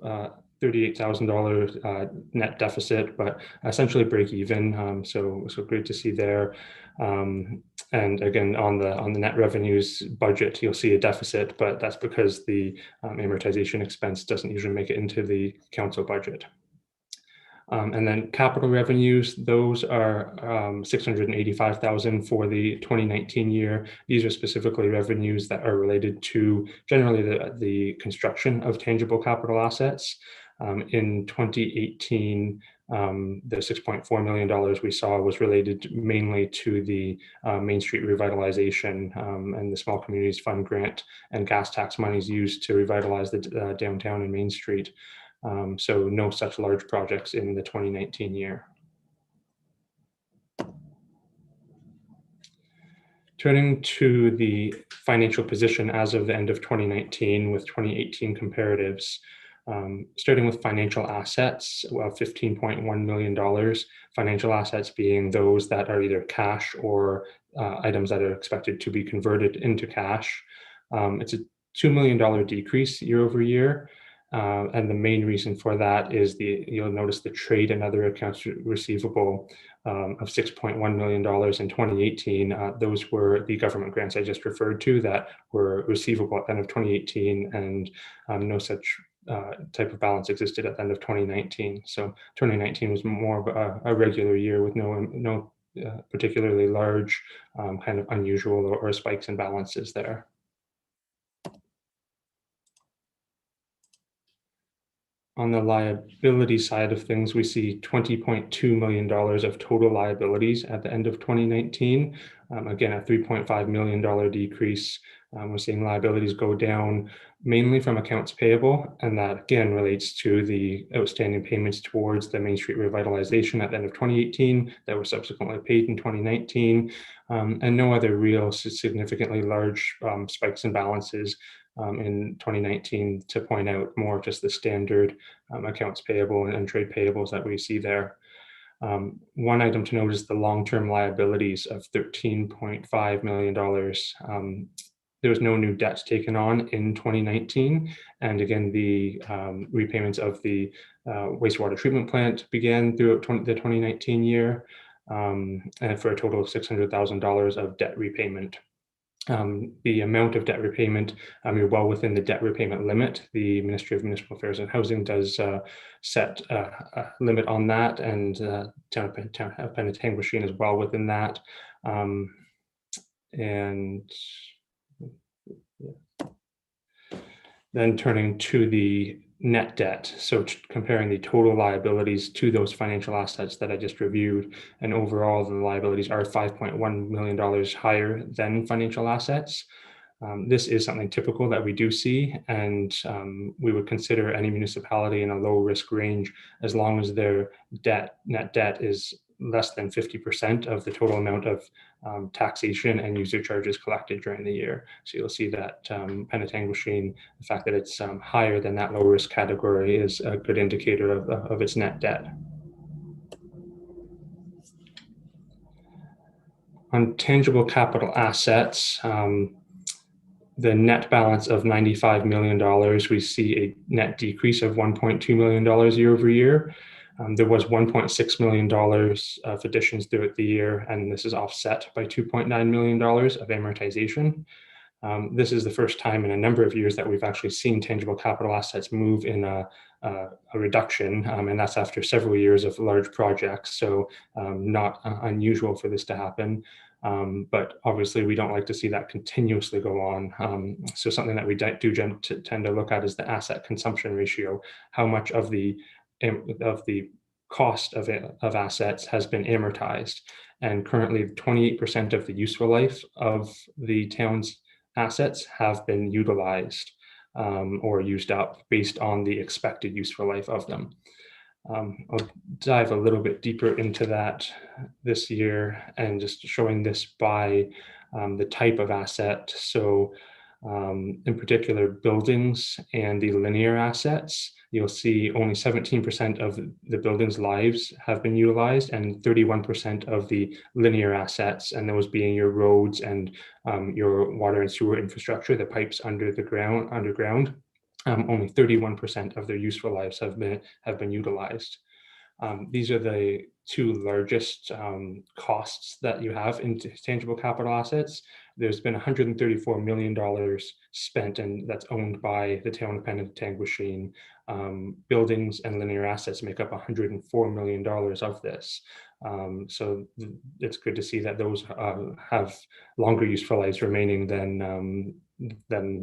$38,000 net deficit, but essentially break even. So great to see there. And again, on the net revenues budget, you'll see a deficit, but that's because the amortization expense doesn't usually make it into the council budget. And then capital revenues, those are 685,000 for the 2019 year. These are specifically revenues that are related to generally the construction of tangible capital assets. In 2018, the $6.4 million we saw was related mainly to the Main Street revitalization and the Small Communities Fund grant and gas tax monies used to revitalize the downtown and Main Street. So no such large projects in the 2019 year. Turning to the financial position as of the end of 2019 with 2018 comparatives, starting with financial assets of $15.1 million, financial assets being those that are either cash or items that are expected to be converted into cash. It's a $2 million decrease year over year. And the main reason for that is you'll notice the trade and other accounts receivable of $6.1 million in 2018. Those were the government grants I just referred to that were receivable at the end of 2018, and no such type of balance existed at the end of 2019. So 2019 was more of a regular year with no particularly large kind of unusual or spikes in balances there. On the liability side of things, we see $20.2 million of total liabilities at the end of 2019. Again, a $3.5 million decrease. We're seeing liabilities go down mainly from accounts payable, and that again relates to the outstanding payments towards the Main Street revitalization at the end of 2018 that were subsequently paid in 2019, and no other real significantly large spikes in balances in 2019 to point out, more just the standard accounts payable and trade payables that we see there. One item to note is the long-term liabilities of $13.5 million. There was no new debt taken on in 2019. And again, the repayments of the wastewater treatment plant began throughout the 2019 year, and for a total of $600,000 of debt repayment. The amount of debt repayment, you're well within the debt repayment limit. The Ministry of Municipal Affairs and Housing does set a limit on that, and Town of Penn is well within that. And then turning to the net debt, so comparing the total liabilities to those financial assets that I just reviewed, and overall the liabilities are $5.1 million higher than financial assets. This is something typical that we do see, and we would consider any municipality in a low risk range as long as their net debt is less than 50% of the total amount of taxation and user charges collected during the year. So you'll see that Penetanguishene, the fact that it's higher than that low risk category is a good indicator of its net debt. On tangible capital assets, the net balance of $95 million, we see a net decrease of $1.2 million year over year. There was $1.6 million of additions throughout the year, and this is offset by $2.9 million of amortization. This is the first time in a number of years that we've actually seen tangible capital assets move in a reduction, and that's after several years of large projects, so not unusual for this to happen. But obviously we don't like to see that continuously go on. So something that we do tend to look at is the asset consumption ratio, how much of the cost of assets has been amortized. And currently 28% of the useful life of the town's assets have been utilized or used up based on the expected useful life of them. I'll dive a little bit deeper into that this year and just showing this by the type of asset. So in particular, buildings and the linear assets, you'll see only 17% of the building's lives have been utilized, and 31% of the linear assets, and those being your roads and your water and sewer infrastructure, the pipes underground, only 31% of their useful lives have been utilized. These are the two largest costs that you have in tangible capital assets. There's been $134 million spent, and that's owned by the town of Penn and Tanguashene. Buildings and linear assets make up $104 million of this. So it's good to see that those have longer useful lives remaining than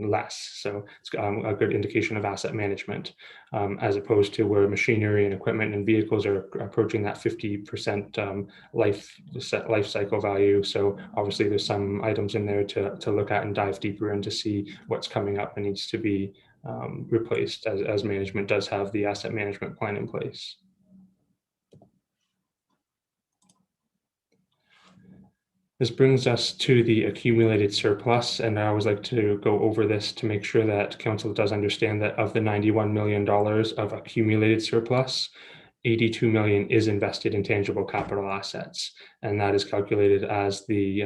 less. So it's a good indication of asset management, as opposed to where machinery and equipment and vehicles are approaching that 50% life cycle value. So obviously there's some items in there to look at and dive deeper and to see what's coming up and needs to be replaced, as management does have the asset management plan in place. This brings us to the accumulated surplus, and I always like to go over this to make sure that council does understand that of the $91 million of accumulated surplus, 82 million is invested in tangible capital assets, and that is calculated as the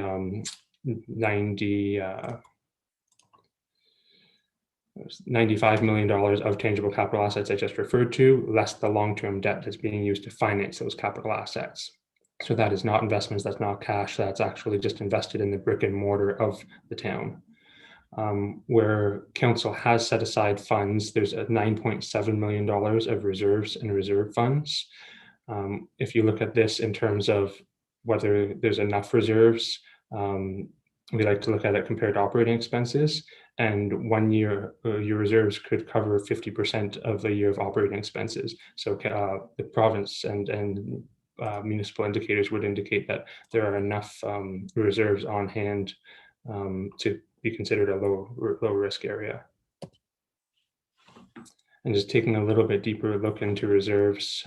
$95 million of tangible capital assets I just referred to, less the long-term debt that's being used to finance those capital assets. So that is not investments, that's not cash, that's actually just invested in the brick and mortar of the town. Where council has set aside funds, there's a $9.7 million of reserves and reserve funds. If you look at this in terms of whether there's enough reserves, we like to look at it compared to operating expenses. And 1 year, your reserves could cover 50% of a year of operating expenses. So the province and municipal indicators would indicate that there are enough reserves on hand to be considered a low risk area. And just taking a little bit deeper look into reserves,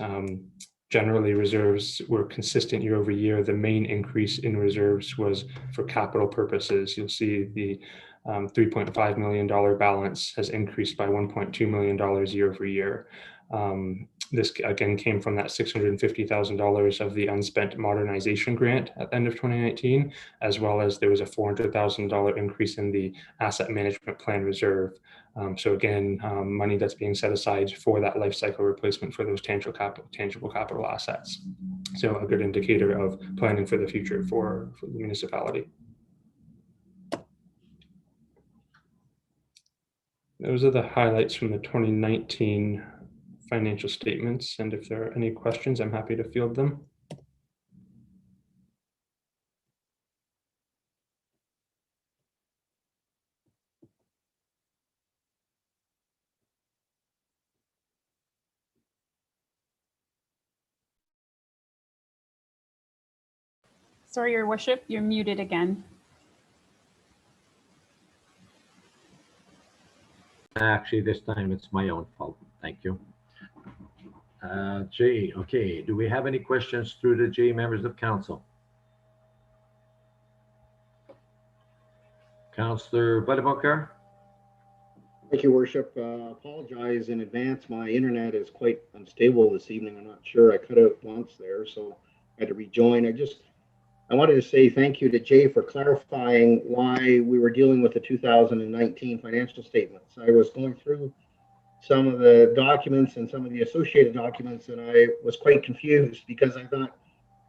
generally reserves were consistent year over year. The main increase in reserves was for capital purposes. You'll see the $3.5 million balance has increased by $1.2 million year over year. This again came from that $650,000 of the unspent modernization grant at the end of 2019, as well as there was a $400,000 increase in the asset management plan reserve. So again, money that's being set aside for that life cycle replacement for those tangible capital assets. So a good indicator of planning for the future for the municipality. Those are the highlights from the 2019 financial statements, and if there are any questions, I'm happy to field them. Sorry, Your Worship, you're muted again. Actually, this time it's my own fault. Thank you. Jay, okay. Do we have any questions through the J members of council? Councillor Buddebunker? Thank you, Worship. Apologize in advance. My internet is quite unstable this evening. I'm not sure. I cut out once there, so I had to rejoin. I wanted to say thank you to Jay for clarifying why we were dealing with the 2019 financial statements. I was going through some of the documents and some of the associated documents, and I was quite confused because I thought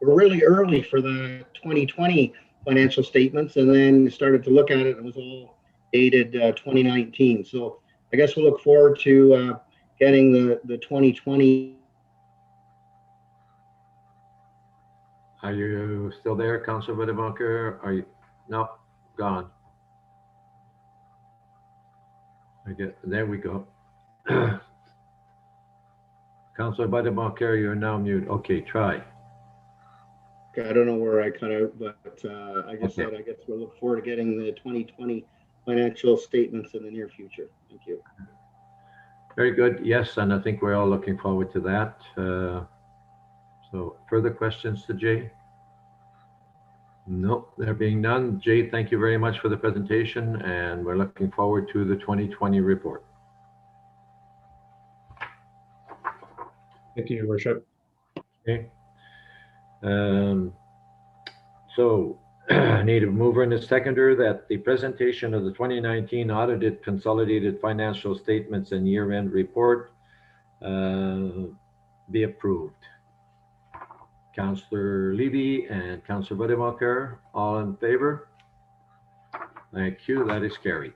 we're really early for the 2020 financial statements, and then started to look at it, and it was all dated 2019. So I guess we'll look forward to getting the 2020. Are you still there, Councillor Buddebunker? Are you? No, gone. There we go. Councillor Buddebunker, you're now mute. Okay, try. Okay, I don't know where I cut out, but I just said I guess we'll look forward to getting the 2020 financial statements in the near future. Thank you. Very good. Yes, and I think we're all looking forward to that. So further questions to Jay? No, there being none. Jay, thank you very much for the presentation, and we're looking forward to the 2020 report. Thank you, Your Worship. Okay. So I need a mover and a seconder that the presentation of the 2019 audited consolidated financial statements and year-end report be approved. Councillor Levy and Councillor Budemakar, all in favor? Thank you, that is carried.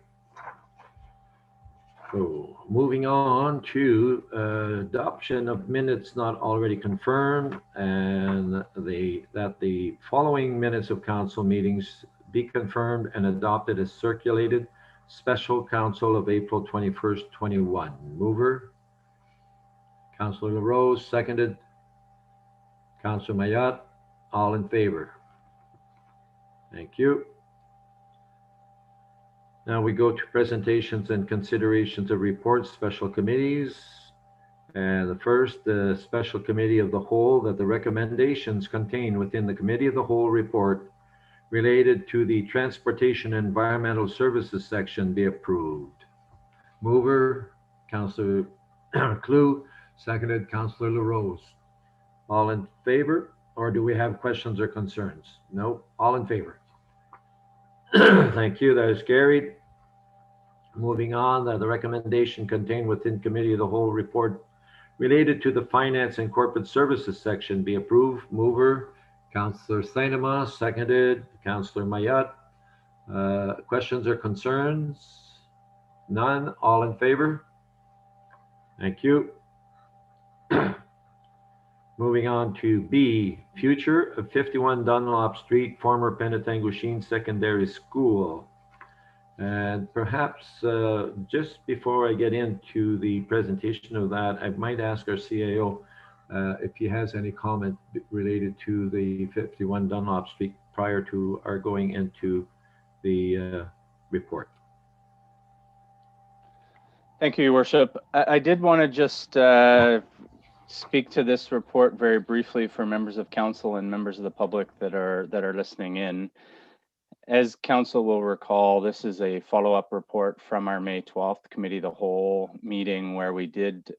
So moving on to adoption of minutes not already confirmed, and that the following minutes of council meetings be confirmed and adopted as circulated. Special council of April 21st, 21. Mover, Councillor LaRose, seconded. Councillor Mayat, all in favor? Thank you. Now we go to presentations and considerations of reports, special committees. And the first, the special committee of the whole, that the recommendations contained within the committee of the whole report related to the transportation and environmental services section be approved. Mover, Councillor Clue, seconded Councillor LaRose. All in favor, or do we have questions or concerns? No, all in favor. Thank you, that is carried. Moving on, the recommendation contained within committee of the whole report related to the finance and corporate services section be approved. Mover, Councillor Sainama, seconded Councillor Mayat. Questions or concerns? None, all in favor? Thank you. Moving on to B, future of 51 Dunlop Street, former Penetanguishene Secondary School. And perhaps just before I get into the presentation of that, I might ask our CAO if he has any comment related to the 51 Dunlop Street prior to our going into the report. Thank you, Your Worship. I did want to just speak to this report very briefly for members of council and members of the public that are listening in. As council will recall, this is a follow-up report from our May 12th Committee of the Whole meeting, where we did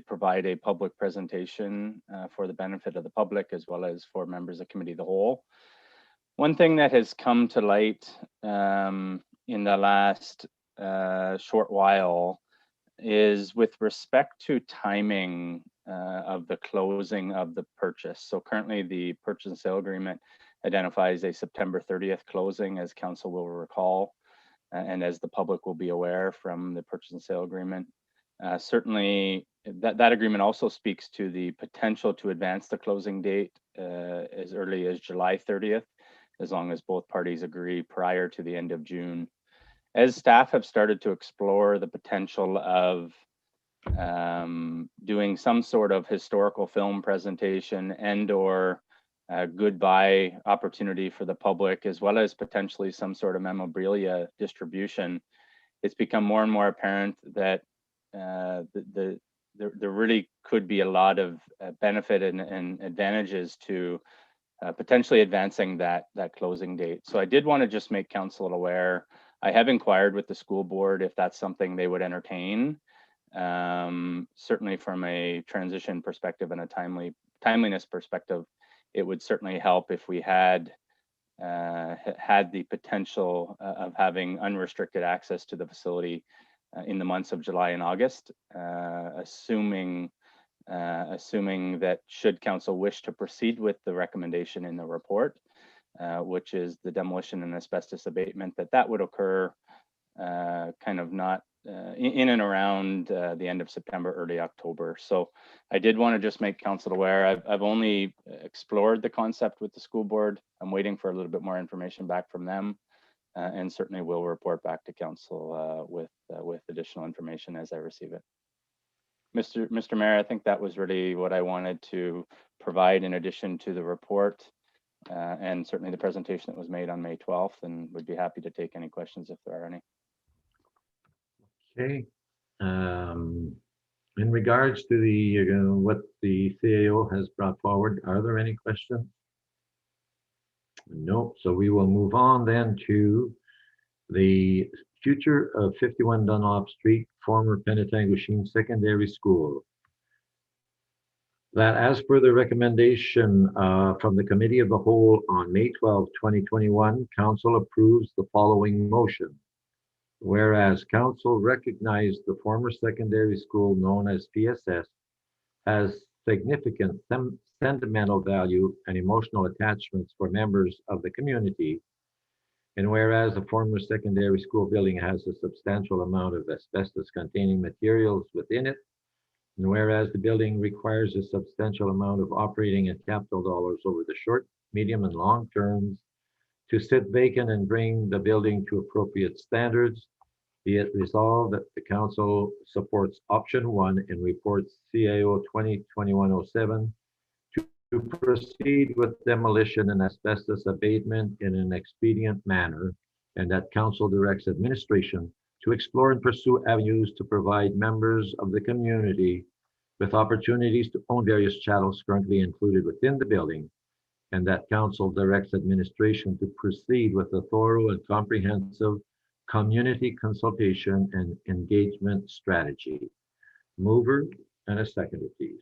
provide a public presentation for the benefit of the public as well as for members of Committee of the Whole. One thing that has come to light in the last short while is with respect to timing of the closing of the purchase. So currently the purchase and sale agreement identifies a September 30th closing, as council will recall, and as the public will be aware from the purchase and sale agreement. Certainly that agreement also speaks to the potential to advance the closing date as early as July 30th, as long as both parties agree prior to the end of June. As staff have started to explore the potential of doing some sort of historical film presentation and/or goodbye opportunity for the public, as well as potentially some sort of memorabilia distribution, it's become more and more apparent that there really could be a lot of benefit and advantages to potentially advancing that closing date. So I did want to just make council aware. I have inquired with the school board if that's something they would entertain. Certainly from a transition perspective and a timeliness perspective, it would certainly help if we had the potential of having unrestricted access to the facility in the months of July and August, assuming that should council wish to proceed with the recommendation in the report, which is the demolition and asbestos abatement, that would occur kind of not in and around the end of September, early October. So I did want to just make council aware. I've only explored the concept with the school board. I'm waiting for a little bit more information back from them, and certainly will report back to council with additional information as I receive it. Mr. Mayor, I think that was really what I wanted to provide in addition to the report, and certainly the presentation that was made on May 12th, and would be happy to take any questions if there are any. Okay. In regards to the what the CAO has brought forward, are there any questions? No. So we will move on then to the future of 51 Dunlop Street, former Penetanguishene Secondary School. That as per the recommendation from the Committee of the Whole on May 12, 2021, Council approves the following motion. Whereas Council recognized the former secondary school known as PSS has significant sentimental value and emotional attachments for members of the community. And whereas the former secondary school building has a substantial amount of asbestos-containing materials within it, and whereas the building requires a substantial amount of operating and capital dollars over the short, medium, and long terms to sit vacant and bring the building to appropriate standards, be it resolved that the council supports option 1 in report CAO 2021-07 to proceed with demolition and asbestos abatement in an expedient manner, and that council directs administration to explore and pursue avenues to provide members of the community with opportunities to own various chattels currently included within the building, and that council directs administration to proceed with a thorough and comprehensive community consultation and engagement strategy. Mover and a seconder, please.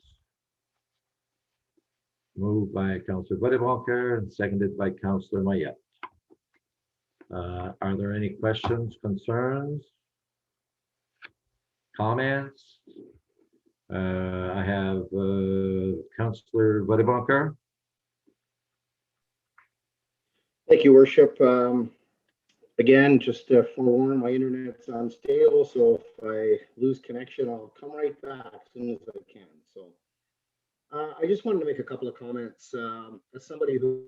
Moved by Councillor Bodevanker and seconded by Councillor Mayette. Are there any questions, concerns, comments? I have Councillor Bodevanker. Thank you, Worship. Again, just to forewarn, my internet's unstable, so if I lose connection, I'll come right back as soon as I can. So I just wanted to make a couple of comments. As somebody who...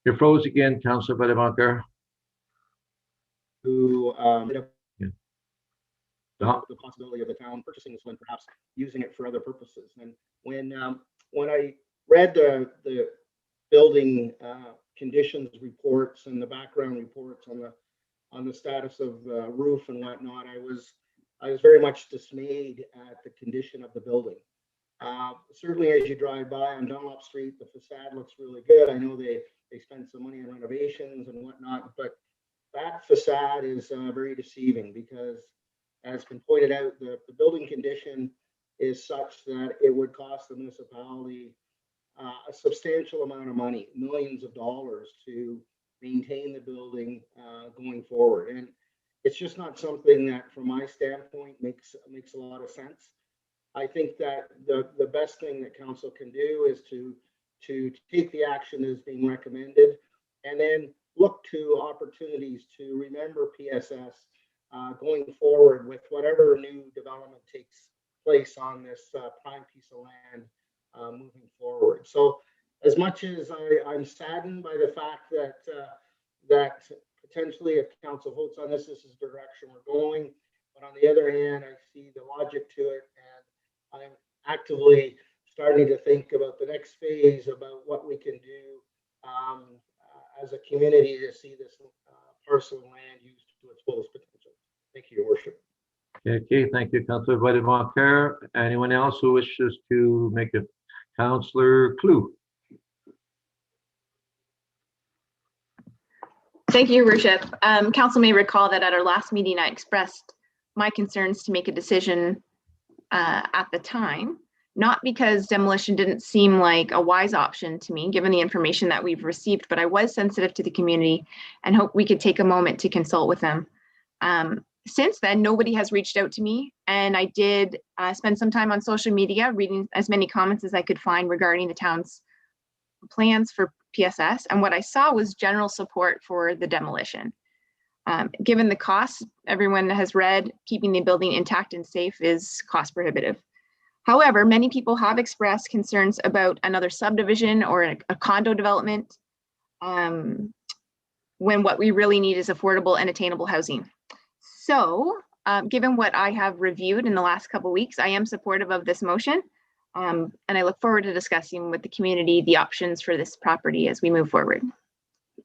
You're froze again, Councillor Bodevanker. Who Yeah. the possibility of the town purchasing this one, perhaps using it for other purposes. And when I read the building conditions reports and the background reports on the status of the roof and whatnot, I was very much dismayed at the condition of the building. Certainly, as you drive by on Dunlop Street, the facade looks really good. I know they spent some money on renovations and whatnot, but that facade is very deceiving because, as been pointed out, the building condition is such that it would cost the municipality a substantial amount of money, millions of dollars, to maintain the building going forward. And it's just not something that, from my standpoint, makes a lot of sense. I think that the best thing that council can do is to take the action that is being recommended, and then look to opportunities to remember PSS going forward with whatever new development takes place on this prime piece of land moving forward. So as much as I'm saddened by the fact that potentially if council votes on this is the direction we're going, but on the other hand, I see the logic to it, and I'm actively starting to think about the next phase, about what we can do as a community to see this parcel of land used to its fullest potential. Thank you, Your Worship. Okay, thank you, Councillor Bodevanker. Anyone else who wishes to make a Councillor Clue? Thank you, Your Worship. Council may recall that at our last meeting, I expressed my concerns to make a decision at the time, not because demolition didn't seem like a wise option to me, given the information that we've received, but I was sensitive to the community and hope we could take a moment to consult with them. Since then, nobody has reached out to me, and I did spend some time on social media reading as many comments as I could find regarding the town's plans for PSS, and what I saw was general support for the demolition. Given the costs, everyone has read, keeping the building intact and safe is cost prohibitive. However, many people have expressed concerns about another subdivision or a condo development when what we really need is affordable and attainable housing. So, given what I have reviewed in the last couple of weeks, I am supportive of this motion, and I look forward to discussing with the community the options for this property as we move forward.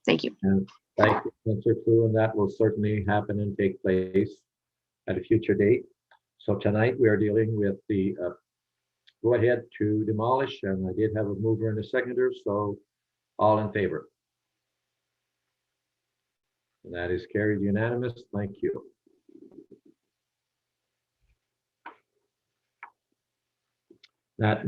Thank you. And thank you, Councillor Clue, and that will certainly happen and take place at a future date. So tonight we are dealing with the go ahead to demolish, and I did have a mover and a seconder, so all in favor. And that is carried unanimous. Thank you. That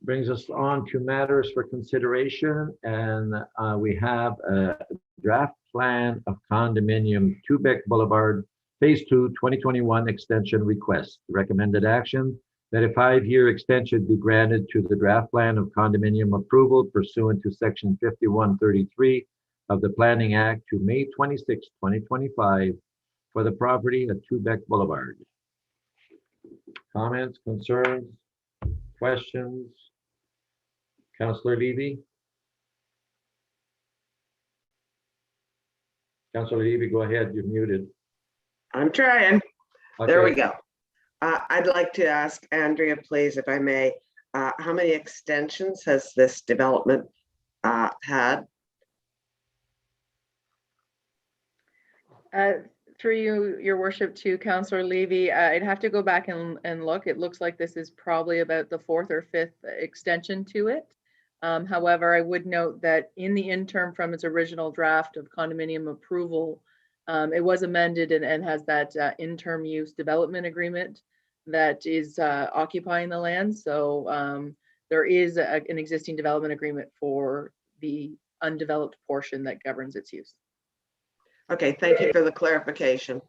brings us on to matters for consideration, and we have a draft plan of condominium Tubec Boulevard Phase 2 2021 extension request. Recommended action that a 5-year extension be granted to the draft plan of condominium approval pursuant to section 5133 of the Planning Act to May 26, 2025 for the property at Quebec Boulevard. Comments, concerns, questions? Councillor Levy? Councillor Levy, go ahead, you're muted. I'm trying. There we Okay. go. I'd like to ask Andrea, please, if I may, how many extensions has this development had? Through you, your worship, to Councillor Levy, I'd have to go back and look. It looks like this is probably about the 4th or 5th extension to it. However, I would note that in the interim from its original draft of condominium approval, it was amended and has that interim use development agreement that is occupying the land. So there is an existing development agreement for the undeveloped portion that governs its use. Okay, thank you for the clarification.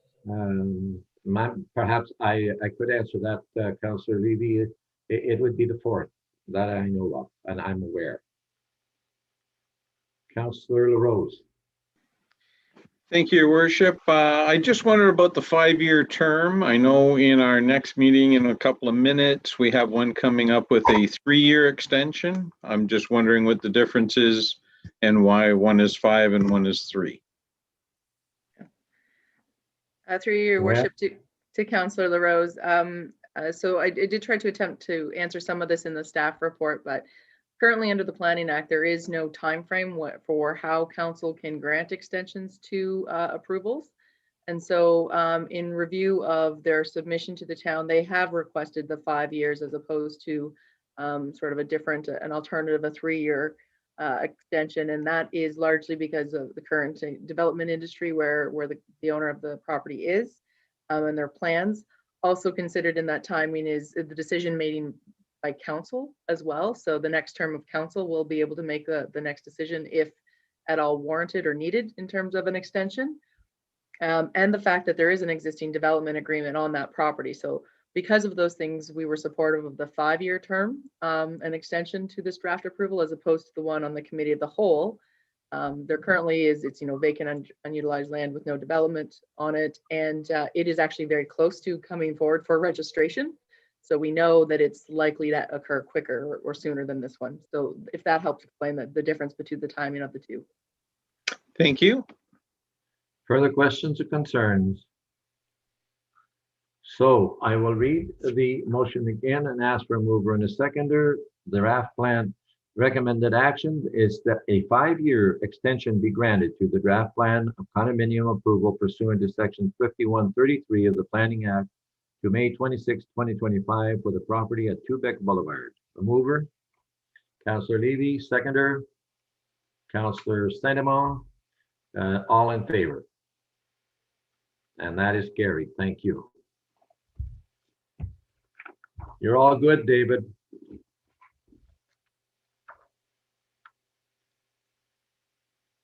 Perhaps I could answer that, Councillor Levy. It would be the 4th that I know of, and I'm aware. Councillor LaRose. Thank you, Your Worship. I just wondered about the 5-year term. I know in our next meeting in a couple of minutes, we have one coming up with a 3-year extension. I'm just wondering what the difference is and why one is 5 and one is 3. Through your Go ahead. worship, to Councillor LaRose. So I did try to attempt to answer some of this in the staff report, but currently under the Planning Act, there is no time frame for how council can grant extensions to approvals. And so in review of their submission to the town, they have requested the 5 years as opposed to sort of a different, an alternative, a 3-year extension. And that is largely because of the current development industry where the owner of the property is and their plans. Also considered in that timing is the decision made by council as well. So the next term of council will be able to make the next decision if at all warranted or needed in terms of an extension. And the fact that there is an existing development agreement on that property. So because of those things, we were supportive of the 5-year term, an extension to this draft approval as opposed to the one on the committee of the whole. There currently is, it's vacant, unutilized land with no development on it. And it is actually very close to coming forward for registration. So we know that it's likely to occur quicker or sooner than this one. So if that helps explain the difference between the timing of the two. Thank you. Further questions or concerns? So I will read the motion again and ask for a mover and a seconder. The draft plan recommended action is that a 5-year extension be granted to the draft plan of condominium approval pursuant to section 5133 of the Planning Act to May 26, 2025 for the property at Quebec Boulevard. A mover, Councillor Levy, seconder, Councillor Saint-Amand, all in favor. And that is carried. Thank you. You're all good, David.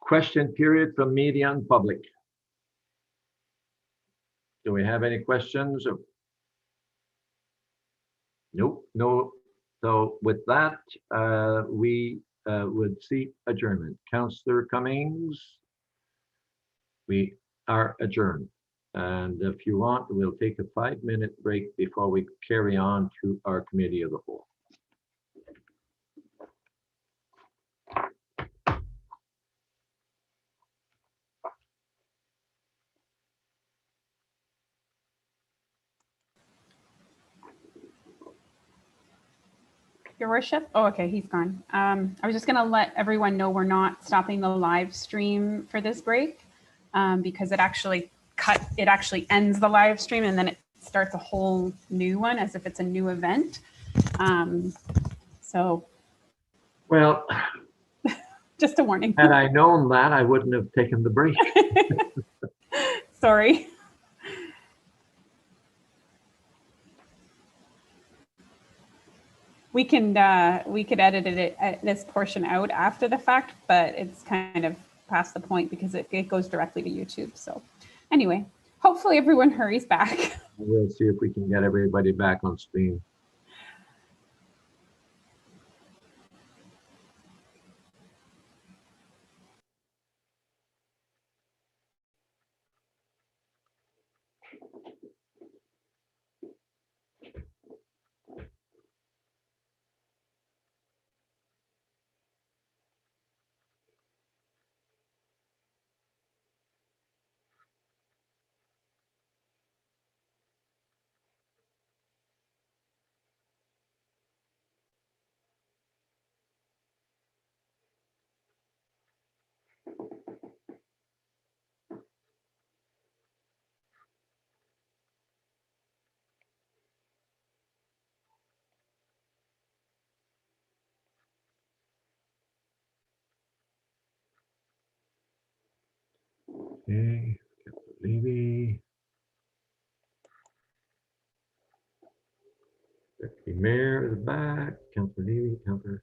Question period from media and public. Do we have any questions? Nope, no. So with that, we would seek adjournment. Councillor Cummings, we are adjourned. And if you want, we'll take a 5-minute break before we carry on to our committee of the whole. Your worship. Oh, okay, he's gone. I was just going to let everyone know we're not stopping the live stream for this break because it actually ends the live stream and then it starts a whole new one as if it's a new event. So, well, just a warning. Had I known that, I wouldn't have taken the break. Sorry. We could edit this portion out after the fact, but it's kind of past the point because it goes directly to YouTube. So anyway, hopefully everyone hurries back. We'll see if we can get everybody back on stream. Okay, Levy. Deputy Mayor is back. Councilor Levy, Councilor.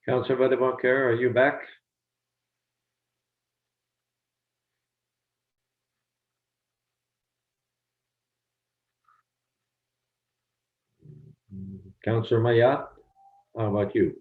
Councilor Vadeboncoeur, are you back? Councilor Mayat, how about you?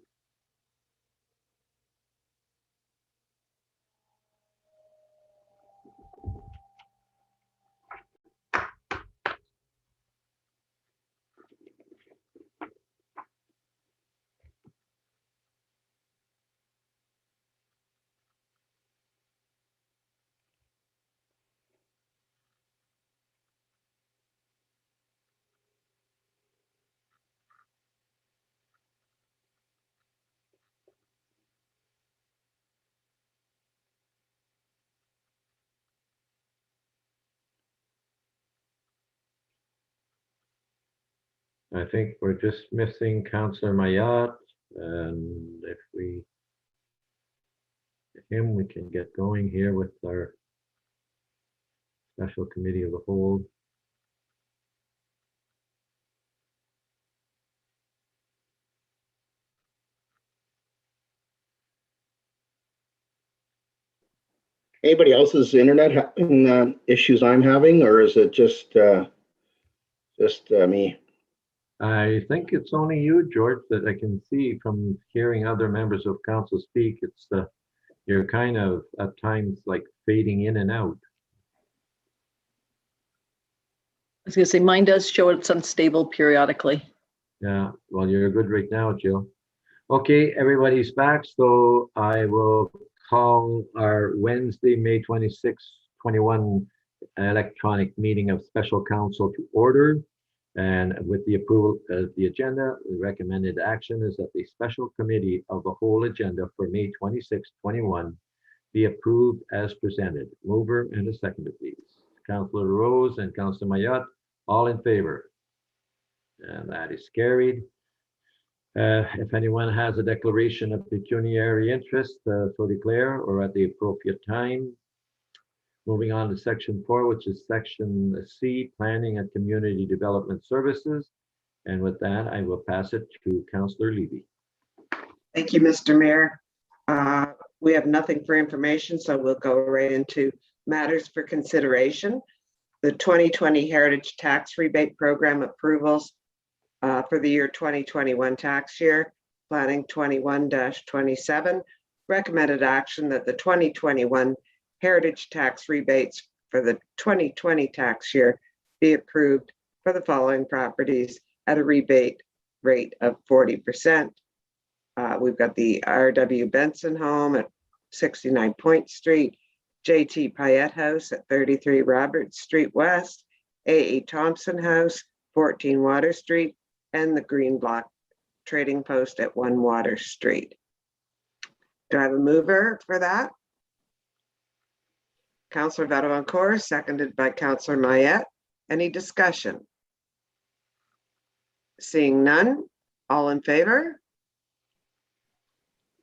I think we're just missing Councilor Mayat, and if we get him, we can get going here with our special committee of the whole. Anybody else's internet having issues I'm having, or is it just me? I think it's only you, George, that I can see from hearing other members of council speak. It's you're kind of at times like fading in and out. I was going to say, mine does show it's unstable periodically. Yeah, well, you're good right now, Jill. Okay, everybody's back, so I will call our Wednesday, May 26, 21 electronic meeting of special council to order. And with the approval of the agenda, the recommended action is that the special committee of the whole agenda for May 26, 21 be approved as presented. Mover and a seconder, please. Councilor Rose and Councilor Mayat, all in favor? And that is carried. If anyone has a declaration of pecuniary interest, so declare or at the appropriate time. Moving on to section 4, which is section C, Planning and Community Development Services. And with that, I will pass it to Councilor Levy. Thank you, Mr. Mayor. We have nothing for information, so we'll go right into matters for consideration. The 2020 Heritage Tax Rebate Program approvals for the year 2021 tax year, Planning 21-27, recommended action that the 2021 Heritage Tax rebates for the 2020 tax year be approved for the following properties at a rebate rate of 40%. We've got the R.W. Benson home at 69 Point Street, J.T. Payette House at 33 Roberts Street West, A.E. Thompson House, 14 Water Street, and the Green Block Trading Post at 1 Water Street. Do I have a mover for that? Councilor Vadeboncoeur, seconded by Councilor Mayette. Any discussion? Seeing none, all in favor?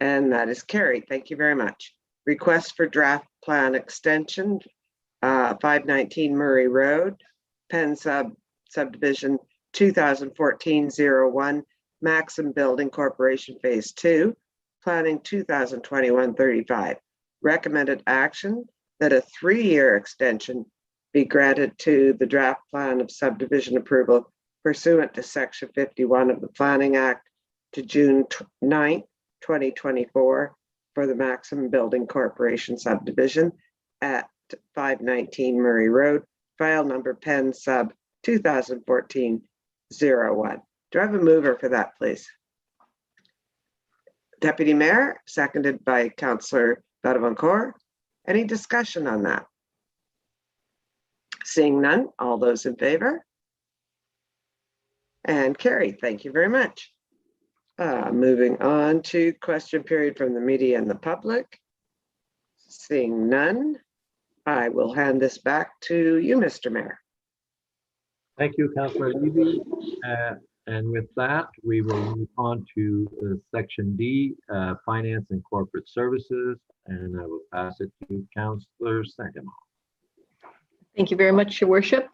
And that is carried. Thank you very much. Request for draft plan extension, 519 Murray Road, Penn Subdivision 2014-01, Maxim Building Corporation Phase 2, Planning 2021-35. Recommended action that a 3-year extension be granted to the draft plan of subdivision approval pursuant to Section 51 of the Planning Act to June 9th, 2024 for the Maxim Building Corporation subdivision at 519 Murray Road, file number Penn Sub 2014-01. Do I have a mover for that, please? Deputy Mayor, seconded by Councillor Badavancourt. Any discussion on that? Seeing none, all those in favor? And carried. Thank you very much. Moving on to question period from the media and the public. Seeing none, I will hand this back to you, Mr. Mayor. Thank you, Councillor Levy. And with that, we will move on to Section D, Finance and Corporate Services, and I will pass it to Councillor Sangamon. Thank you very much, Your Worship.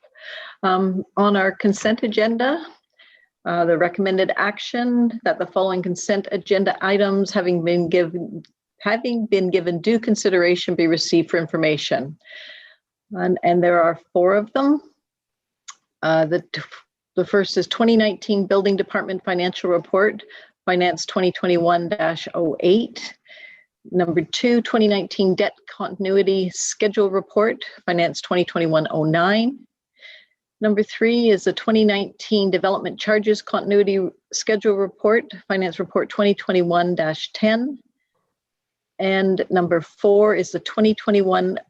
On our consent agenda, the recommended action that the following consent agenda items having been given due consideration be received for information. And there are 4 of them. The first is 2019 Building Department Financial Report, Finance 2021-08. Number 2, 2019 Debt Continuity Schedule Report, Finance 2021-09. Number 3 is the 2019 Development Charges Continuity Schedule Report, Finance Report 2021-10. And number 4 is the 2021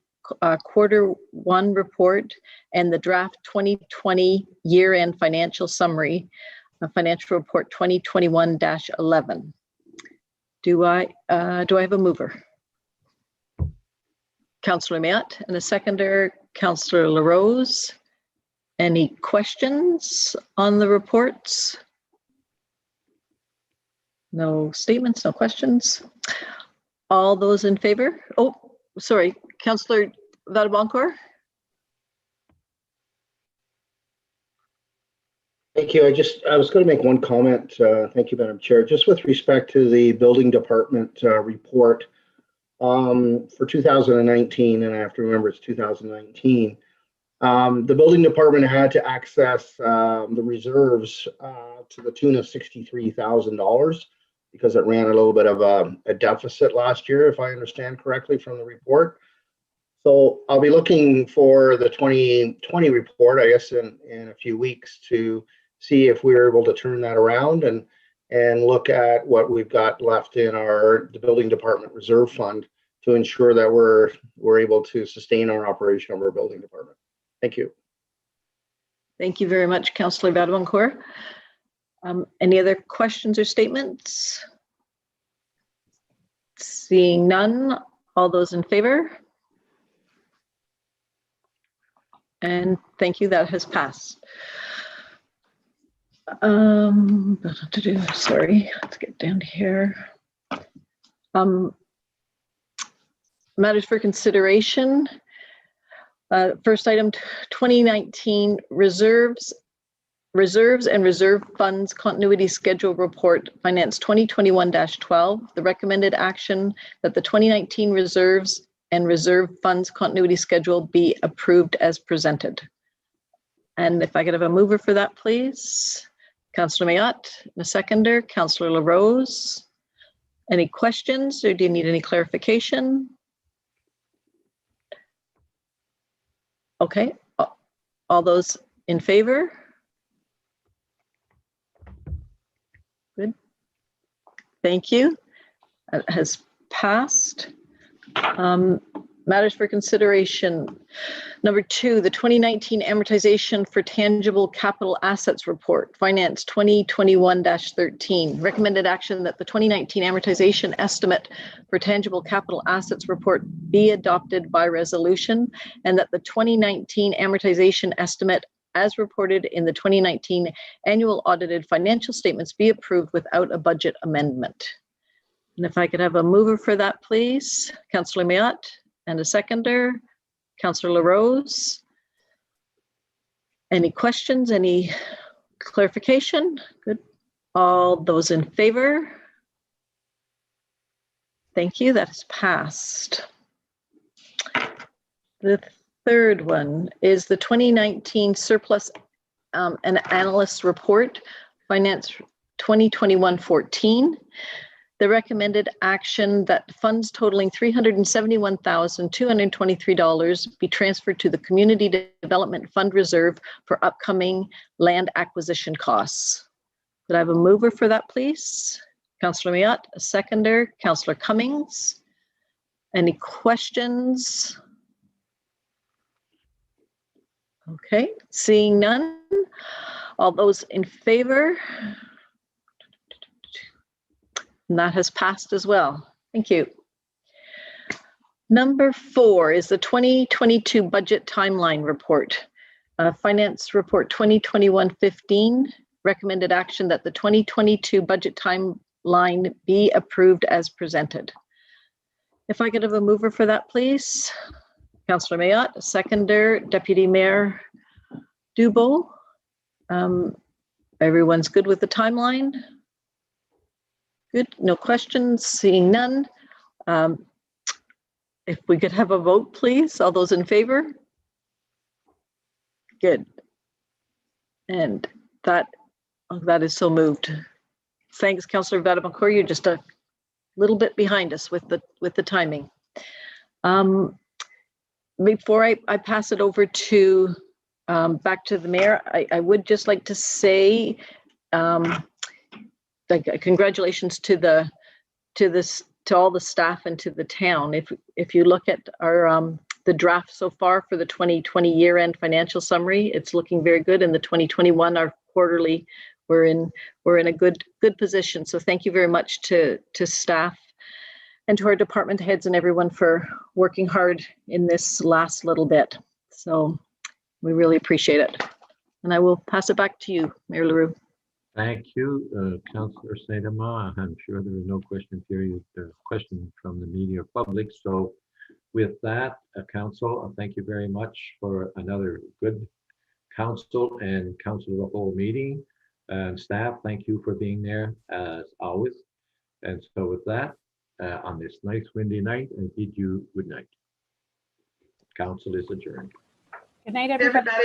Quarter 1 report and the draft 2020 year-end financial summary, Financial Report 2021-11. Do I have a mover? Councillor Mayat, and a seconder, Councillor LaRose. Any questions on the reports? No statements, no questions. All those in favor? Oh, sorry, Councillor Badavancourt. Thank you. I was going to make one comment. Thank you, Madam Chair. Just with respect to the building department report for 2019, and I have to remember it's 2019. The building department had to access the reserves to the tune of $63,000 because it ran a little bit of a deficit last year, if I understand correctly from the report. So I'll be looking for the 2020 report, I guess, in a few weeks to see if we're able to turn that around and look at what we've got left in the building department reserve fund to ensure that we're able to sustain our operation of our building department. Thank you. Thank you very much, Councillor Badavancourt. Any other questions or statements? Seeing none, all those in favor? And thank you, that has passed. Sorry, let's get down to here. Matters for consideration. First item, 2019 reserves and reserve funds continuity schedule report, Finance 2021-12. The recommended action that the 2019 reserves and reserve funds continuity schedule be approved as presented. And if I could have a mover for that, please. Councillor Mayat, a seconder, Councillor LaRose. Any questions or do you need any clarification? Okay, all those in favor? Good. Thank you. That has passed. Matters for consideration. Number 2, the 2019 amortization for tangible capital assets report, Finance 2021-13. Recommended action that the 2019 amortization estimate for tangible capital assets report be adopted by resolution, and that the 2019 amortization estimate as reported in the 2019 annual audited financial statements be approved without a budget amendment. And if I could have a mover for that, please. Councillor Mayat, and a seconder, Councillor LaRose. Any questions, any clarification? Good. All those in favor? Thank you, that has passed. The third one is the 2019 surplus and analyst report, Finance 2021-14. The recommended action that funds totaling $371,223 be transferred to the Community Development Fund Reserve for upcoming land acquisition costs. Could I have a mover for that, please? Councillor Mayott, a seconder. Councillor Cummings. Any questions? Okay, seeing none. All those in favor? And that has passed as well. Thank you. Number 4 is the 2022 budget timeline report. Finance report 2021-15, recommended action that the 2022 budget timeline be approved as presented. If I could have a mover for that, please. Councillor Mayott, a seconder, Deputy Mayor Dubo. Everyone's good with the timeline? Good, no questions, seeing none. If we could have a vote, please. All those in favor? Good. And that is so moved. Thanks, Councillor Vadamakor. You're just a little bit behind us with the timing. Before I pass it over to back to the mayor, I would just like to say congratulations to all the staff and to the town. If you look at our the draft so far for the 2020 year-end financial summary, it's looking very good. In the 2021, our quarterly, we're in a good position. So thank you very much to staff and to our department heads and everyone for working hard in this last little bit. So we really appreciate it. And I will pass it back to you, Mayor Leroux. Thank you, Councillor Saint-Amand. I'm sure there are no question period questions from the media public. So with that, Council, thank you very much for another good Council and Council of the whole meeting. And staff, thank you for being there as always. And so with that, on this nice windy night, I bid you good night. Council is adjourned. Good night, everybody.